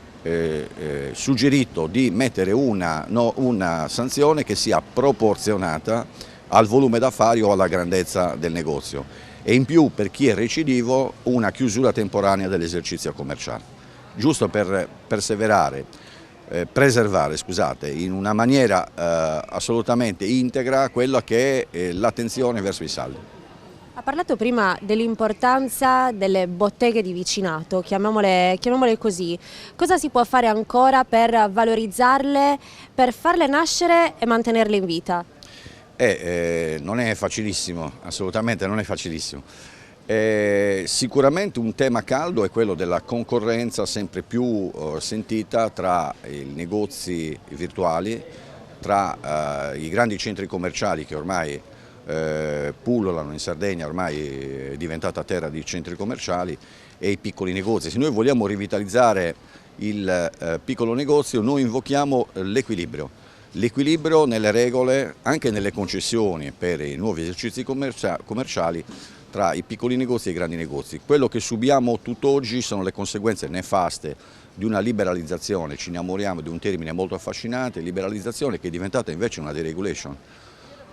suggerito di mettere una sanzione che sia proporzionata al volume d'affari o alla grandezza del negozio e in più per chi è recidivo una chiusura temporanea dell'esercizio commerciale, giusto per preservare in una maniera assolutamente integra quella che è l'attenzione verso i saldi. Ha parlato prima dell'importanza delle botteghe di vicinato, chiamiamole così. Cosa si può fare ancora per valorizzarle, per farle nascere e mantenerle in vita? Non è facilissimo, assolutamente non è facilissimo. Sicuramente un tema caldo è quello della concorrenza sempre più sentita tra i negozi virtuali, tra i grandi centri commerciali che ormai pullulano in Sardegna, ormai è diventata terra di centri commerciali, e i piccoli negozi. Se noi vogliamo rivitalizzare il piccolo negozio, noi invochiamo l'equilibrio nelle regole, anche nelle concessioni per i nuovi esercizi commerciali tra i piccoli negozi e i grandi negozi. Quello che subiamo tutt'oggi sono le conseguenze nefaste di una liberalizzazione, ci innamoriamo di un termine molto affascinante, liberalizzazione che è diventata invece una deregulation.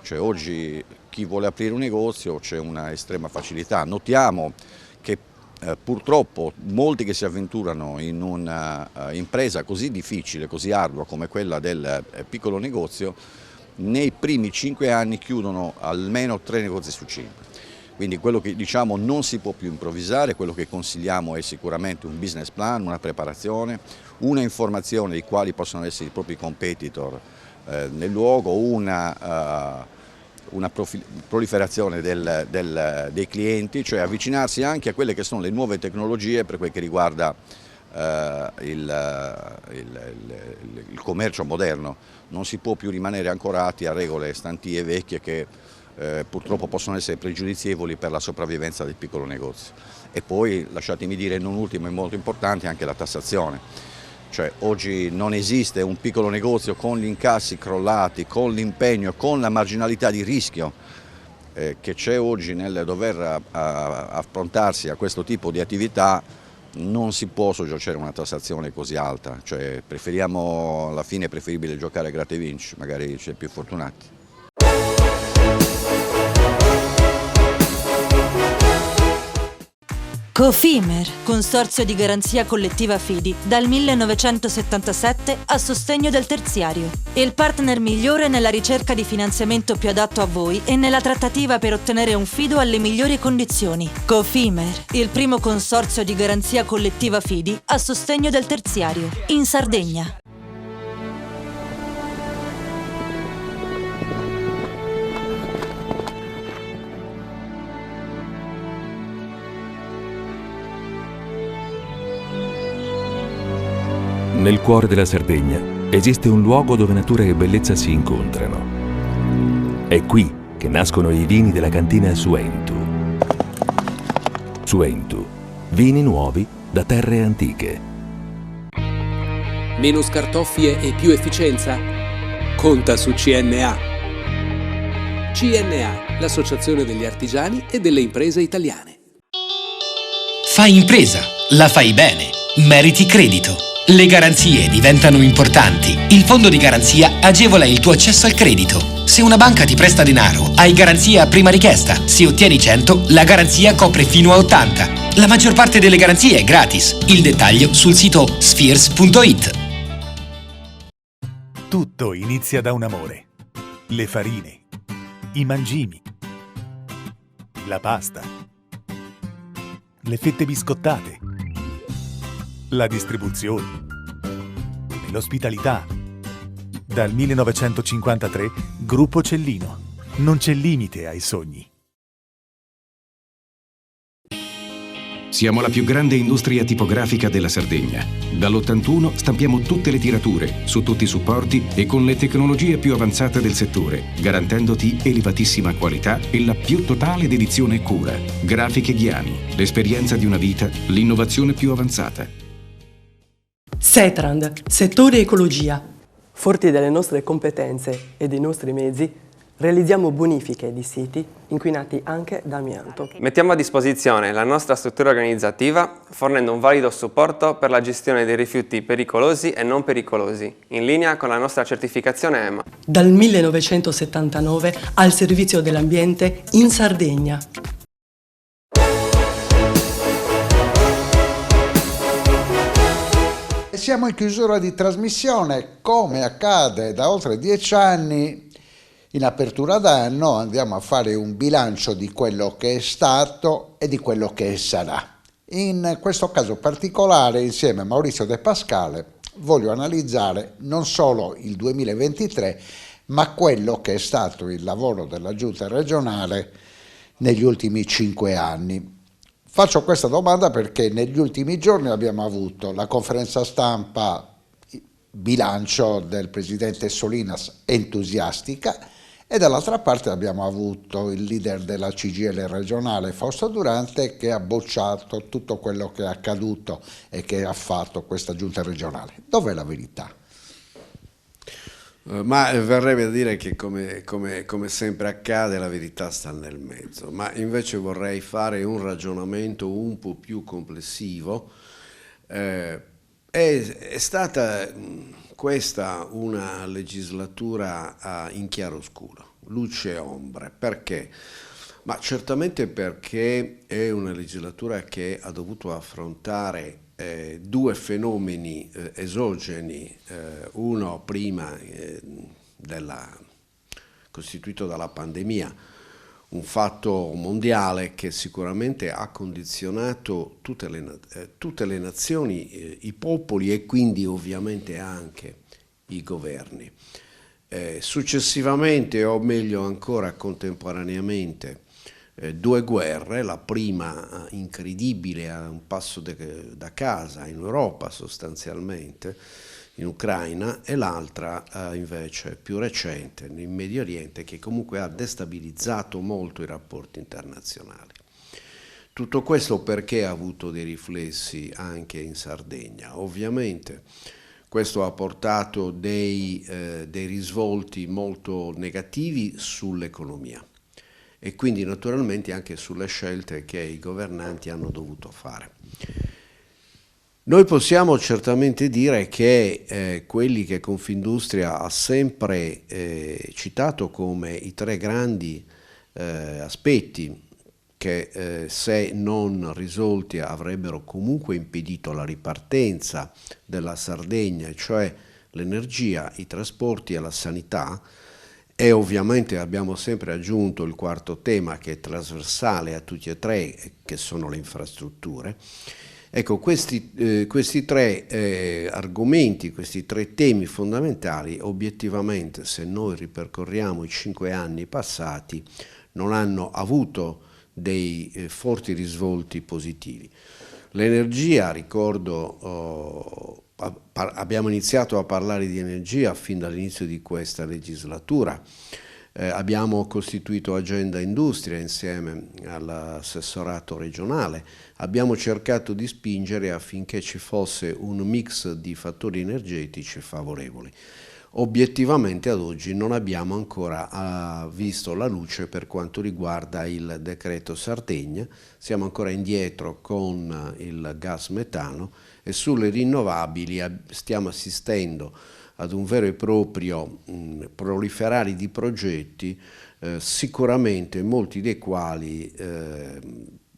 Cioè oggi chi vuole aprire un negozio c'è una estrema facilità. Notiamo che purtroppo molti che si avventurano in un'impresa così difficile, così ardua come quella del piccolo negozio, nei primi 5 anni chiudono almeno 3 negozi su 5. Quindi quello che diciamo non si può più improvvisare, quello che consigliamo è sicuramente un business plan, una preparazione, una informazione di quali possono essere i propri competitor nel luogo, una proliferazione dei clienti, cioè avvicinarsi anche a quelle che sono le nuove tecnologie per quel che riguarda il commercio moderno. Non si può più rimanere ancorati a regole stantie vecchie che purtroppo possono essere pregiudizievoli per la sopravvivenza del piccolo negozio. E poi, lasciatemi dire, non ultimo e molto importante, anche la tassazione. Cioè, oggi non esiste un piccolo negozio con gli incassi crollati, con l'impegno, con la marginalità di rischio che c'è oggi nel dover affrontarsi a questo tipo di attività, non si può soggiacere una tassazione così alta, cioè preferiamo, alla fine è preferibile giocare a gratta e vinci, magari c'è più fortunati. Cofimer, consorzio di garanzia collettiva Fidi, dal 1977 a sostegno del terziario. Il partner migliore nella ricerca di finanziamento più adatto a voi e nella trattativa per ottenere un fido alle migliori condizioni. Cofimer, il primo consorzio di garanzia collettiva Fidi a sostegno del terziario, in Sardegna. Nel cuore della Sardegna esiste un luogo dove natura e bellezza si incontrano. È qui che nascono i vini della cantina Suentu. Suentu, vini nuovi da terre antiche. Meno scartoffie e più efficienza? Conta su CNA. CNA, l'associazione degli artigiani e delle imprese italiane. Fai impresa, la fai bene, meriti credito. Le garanzie diventano importanti. Il fondo di garanzia agevola il tuo accesso al credito. Se una banca ti presta denaro, hai garanzia a prima richiesta. Se ottieni 100, la garanzia copre fino a 80. La maggior parte delle garanzie è gratis. Il dettaglio sul sito spheres.it. Tutto inizia da un amore. Le farine, i mangimi, la pasta, le fette biscottate, la distribuzione, l'ospitalità. Dal 1953, Gruppo Cellino. Non c'è limite ai sogni. Siamo la più grande industria tipografica della Sardegna. Dall'81 stampiamo tutte le tirature, su tutti i supporti e con le tecnologie più avanzate del settore, garantendoti elevatissima qualità e la più totale dedizione e cura. Grafiche Ghiani, l'esperienza di una vita, l'innovazione più avanzata. Setrand, settore ecologia. Forti delle nostre competenze e dei nostri mezzi, realizziamo bonifiche di siti inquinati anche da amianto. Mettiamo a disposizione la nostra struttura organizzativa fornendo un valido supporto per la gestione dei rifiuti pericolosi e non pericolosi, in linea con la nostra certificazione EMA. Dal 1979 al servizio dell'ambiente in Sardegna. Siamo in chiusura di trasmissione, come accade da oltre 10 anni. In apertura d'anno andiamo a fare un bilancio di quello che è stato e di quello che sarà. In questo caso particolare, insieme a Maurizio De Pascale, voglio analizzare non solo il 2023, ma quello che è stato il lavoro della Giunta regionale negli ultimi 5 anni. Faccio questa domanda perché negli ultimi giorni abbiamo avuto la conferenza stampa bilancio del presidente Solinas entusiastica e dall'altra parte abbiamo avuto il leader della CGIL regionale Fausto Durante che ha bocciato tutto quello che è accaduto e che ha fatto questa giunta regionale. Dov'è la verità? Ma verrebbe a dire che come sempre accade la verità sta nel mezzo, ma invece vorrei fare un ragionamento un po' più complessivo. È stata questa una legislatura in chiaroscuro, luce e ombre. Perché? Ma certamente perché è una legislatura che ha dovuto affrontare due fenomeni esogeni, uno prima costituito dalla pandemia, un fatto mondiale che sicuramente ha condizionato tutte le nazioni, i popoli e quindi ovviamente anche i governi. Successivamente, o meglio ancora contemporaneamente, due guerre, la prima incredibile a un passo da casa in Europa sostanzialmente, in Ucraina, e l'altra invece più recente in Medio Oriente, che comunque ha destabilizzato molto i rapporti internazionali. Tutto questo perché ha avuto dei riflessi anche in Sardegna. Ovviamente questo ha portato dei risvolti molto negativi sull'economia. e quindi naturalmente anche sulle scelte che i governanti hanno dovuto fare. Noi possiamo certamente dire che quelli che Confindustria ha sempre citato come i 3 grandi aspetti che se non risolti avrebbero comunque impedito la ripartenza della Sardegna, cioè l'energia, i trasporti e la sanità, e ovviamente abbiamo sempre aggiunto il quarto tema che è trasversale a tutti e 3, che sono le infrastrutture. Ecco, questi 3 argomenti, questi 3 temi fondamentali, obiettivamente, se noi ripercorriamo i 5 anni passati, non hanno avuto dei forti risvolti positivi. L'energia, ricordo, abbiamo iniziato a parlare di energia fin dall'inizio di questa legislatura, abbiamo costituito Agenda Industria insieme all'assessorato regionale, abbiamo cercato di spingere affinché ci fosse un mix di fattori energetici favorevoli. Obiettivamente ad oggi non abbiamo ancora visto la luce per quanto riguarda il decreto Sardegna, siamo ancora indietro con il gas metano e sulle rinnovabili stiamo assistendo ad un vero e proprio proliferare di progetti, sicuramente molti dei quali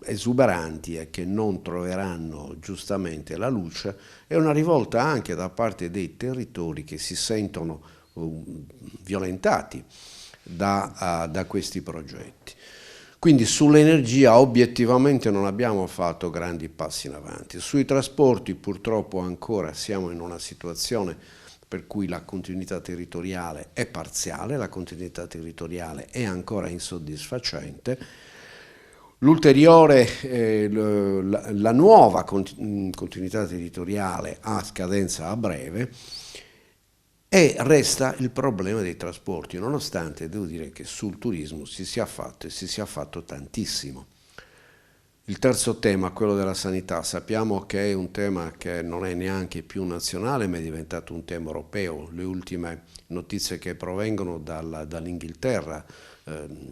esuberanti e che non troveranno giustamente la luce, e una rivolta anche da parte dei territori che si sentono violentati da questi progetti. Quindi sull'energia obiettivamente non abbiamo fatto grandi passi in avanti. Sui trasporti purtroppo ancora siamo in una situazione per cui la continuità territoriale è parziale, la continuità territoriale è ancora insoddisfacente. L'ulteriore, la nuova continuità territoriale ha scadenza a breve e resta il problema dei trasporti, nonostante devo dire che sul turismo si sia fatto e si sia fatto tantissimo. Il terzo tema, quello della sanità, sappiamo che è un tema che non è neanche più nazionale ma è diventato un tema europeo. Le ultime notizie che provengono dall'Inghilterra,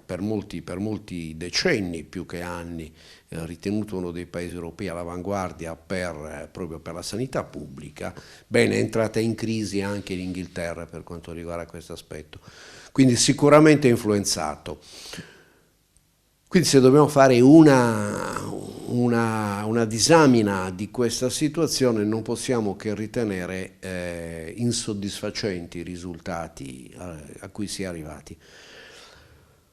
per molti decenni più che anni, ritenuto uno dei paesi europei all'avanguardia proprio per la sanità pubblica. Bene, è entrata in crisi anche l'Inghilterra per quanto riguarda questo aspetto, quindi sicuramente influenzato. Quindi se dobbiamo fare una disamina di questa situazione non possiamo che ritenere insoddisfacenti i risultati a cui si è arrivati.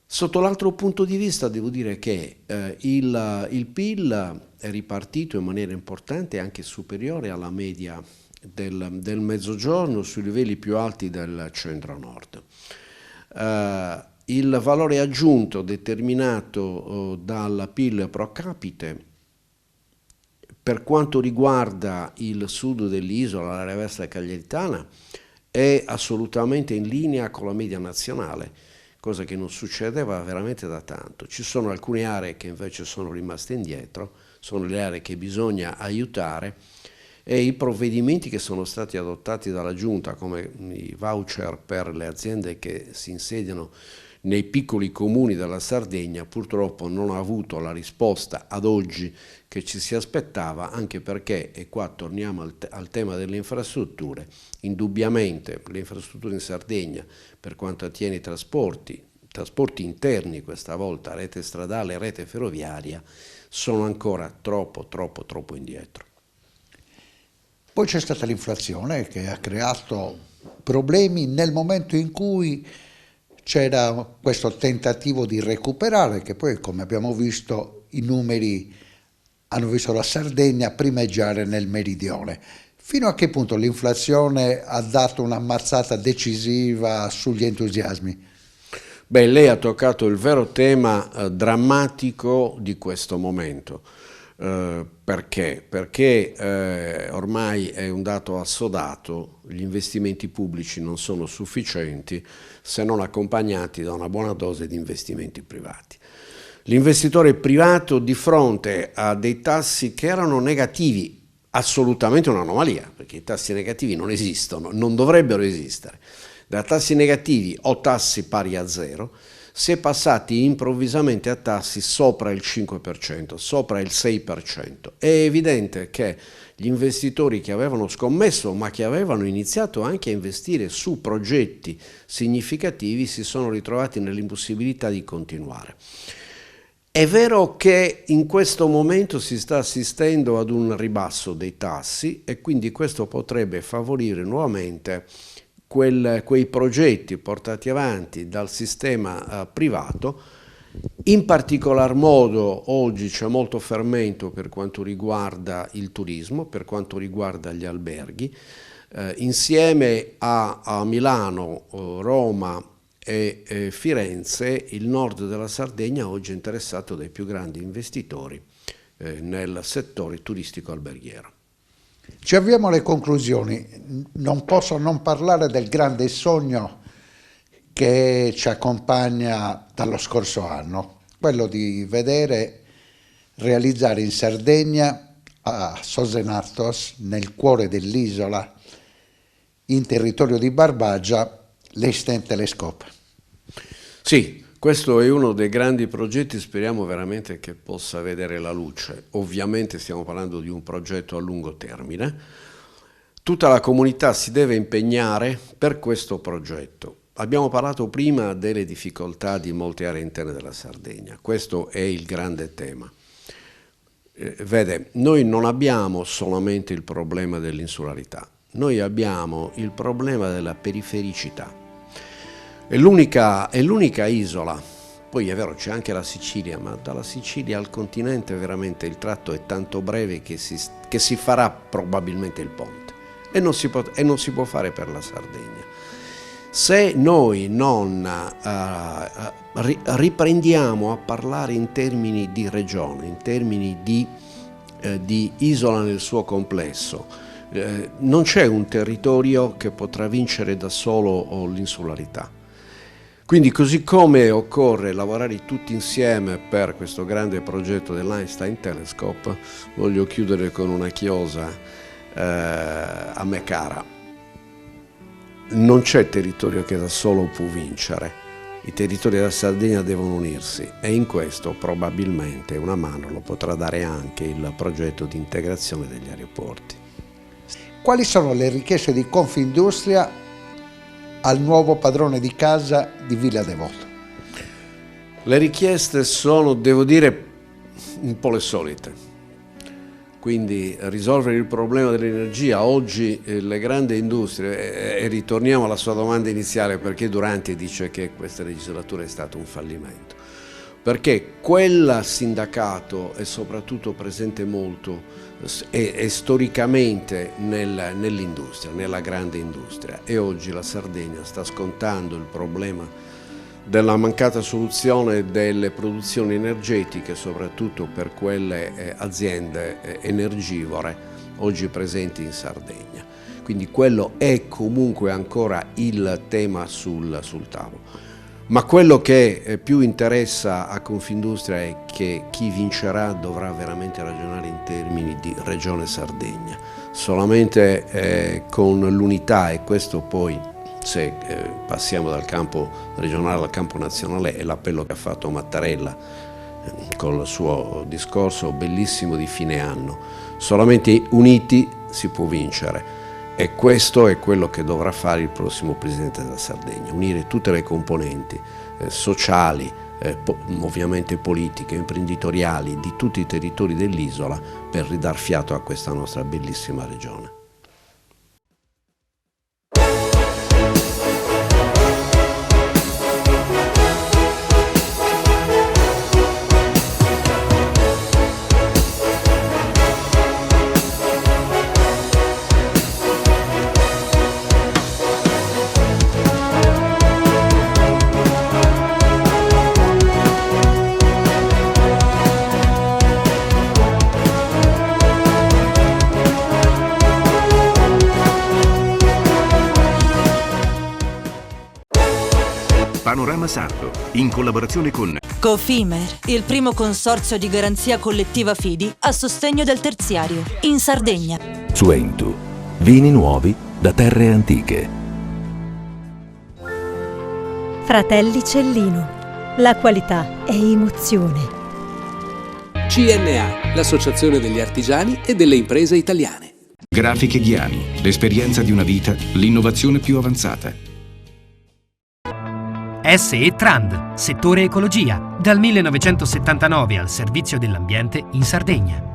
Sotto l'altro punto di vista devo dire che il PIL è ripartito in maniera importante, anche superiore alla media del Mezzogiorno, sui livelli più alti del Centro-Nord. Il valore aggiunto determinato dal PIL pro capite per quanto riguarda il sud dell'isola, la Reversa Cagliaritana, è assolutamente in linea con la media nazionale, cosa che non succedeva veramente da tanto. Ci sono alcune aree che invece sono rimaste indietro, sono le aree che bisogna aiutare, e i provvedimenti che sono stati adottati dalla Giunta, come i voucher per le aziende che si insediano nei piccoli comuni della Sardegna, purtroppo non ha avuto la risposta ad oggi che ci si aspettava, anche perché, e qua torniamo al tema delle infrastrutture, indubbiamente le infrastrutture in Sardegna, per quanto attiene i trasporti interni questa volta, rete stradale, rete ferroviaria, sono ancora troppo indietro. Poi c'è stata l'inflazione che ha creato problemi nel momento in cui c'era questo tentativo di recuperare, che poi, come abbiamo visto, i numeri hanno visto la Sardegna primeggiare nel meridione. Fino a che punto l'inflazione ha dato una mazzata decisiva sugli entusiasmi? Beh, lei ha toccato il vero tema drammatico di questo momento. Perché? Perché ormai è un dato assodato, gli investimenti pubblici non sono sufficienti se non accompagnati da una buona dose di investimenti privati. L'investitore privato, di fronte a dei tassi che erano negativi, assolutamente un'anomalia, perché i tassi negativi non esistono, non dovrebbero esistere, da tassi negativi o tassi pari a zero, si è passati improvvisamente a tassi sopra il 5%, sopra il 6%. È evidente che gli investitori che avevano scommesso, ma che avevano iniziato anche a investire su progetti significativi, si sono ritrovati nell'impossibilità di continuare. È vero che in questo momento si sta assistendo ad un ribasso dei tassi e quindi questo potrebbe favorire nuovamente quei progetti portati avanti dal sistema privato. In particolar modo oggi c'è molto fermento per quanto riguarda il turismo, per quanto riguarda gli alberghi. Insieme a Milano, Roma e Firenze, il nord della Sardegna oggi è interessato dai più grandi investitori nel settore turistico alberghiero. Ci avviamo alle conclusioni. Non posso non parlare del grande sogno che ci accompagna dallo scorso anno, quello di vedere realizzare in Sardegna, a Sosenartos, nel cuore dell'isola, in territorio di Barbagia, l'Eistent Telescope. Sì, questo è uno dei grandi progetti, speriamo veramente che possa vedere la luce. Ovviamente stiamo parlando di un progetto a lungo termine. Tutta la comunità si deve impegnare per questo progetto. Abbiamo parlato prima delle difficoltà di molte aree interne della Sardegna, questo è il grande tema. Vede, noi non abbiamo solamente il problema dell'insularità, noi abbiamo il problema della perifericità. È l'unica isola, poi è vero c'è anche la Sicilia, ma dalla Sicilia al continente veramente il tratto è tanto breve che si farà probabilmente il ponte e non si può fare per la Sardegna. Se noi non riprendiamo a parlare in termini di regione, in termini di isola nel suo complesso, non c'è un territorio che potrà vincere da solo l'insularità. Quindi così come occorre lavorare tutti insieme per questo grande progetto dell'Einstein Telescope, voglio chiudere con una chiosa a me cara. Non c'è territorio che da solo può vincere, i territori della Sardegna devono unirsi e in questo probabilmente una mano lo potrà dare anche il progetto di integrazione degli aeroporti. Quali sono le richieste di Confindustria al nuovo padrone di casa di Villa Devoto? Le richieste sono, devo dire, un po' le solite. Quindi risolvere il problema dell'energia. Oggi le grandi industrie, e ritorniamo alla sua domanda iniziale, perché Duranti dice che questa legislatura è stato un fallimento. Perché quel sindacato è soprattutto presente molto e storicamente nell'industria, nella grande industria, e oggi la Sardegna sta scontando il problema della mancata soluzione delle produzioni energetiche, soprattutto per quelle aziende energivore oggi presenti in Sardegna. Quindi quello è comunque ancora il tema sul tavolo. Ma quello che più interessa a Confindustria è che chi vincerà dovrà veramente ragionare in termini di Regione Sardegna. Solamente con l'unità, e questo poi se passiamo dal campo regionale al campo nazionale, è l'appello che ha fatto Mattarella con il suo discorso bellissimo di fine anno. Solamente uniti si può vincere. E questo è quello che dovrà fare il prossimo Presidente della Sardegna, unire tutte le componenti sociali, ovviamente politiche, imprenditoriali di tutti i territori dell'isola per ridar fiato a questa nostra bellissima regione. Panorama Sardo, in collaborazione con Cofimer, il primo consorzio di garanzia collettiva fidi a sostegno del terziario, in Sardegna. Suentu, vini nuovi da terre antiche. Fratelli Cellino, La qualità è emozione. CNA, l'associazione degli artigiani e delle imprese italiane. Grafiche Ghiani, l'esperienza di una vita, l'innovazione più avanzata. SE Trand, settore ecologia, dal 1979 al servizio dell'ambiente in Sardegna.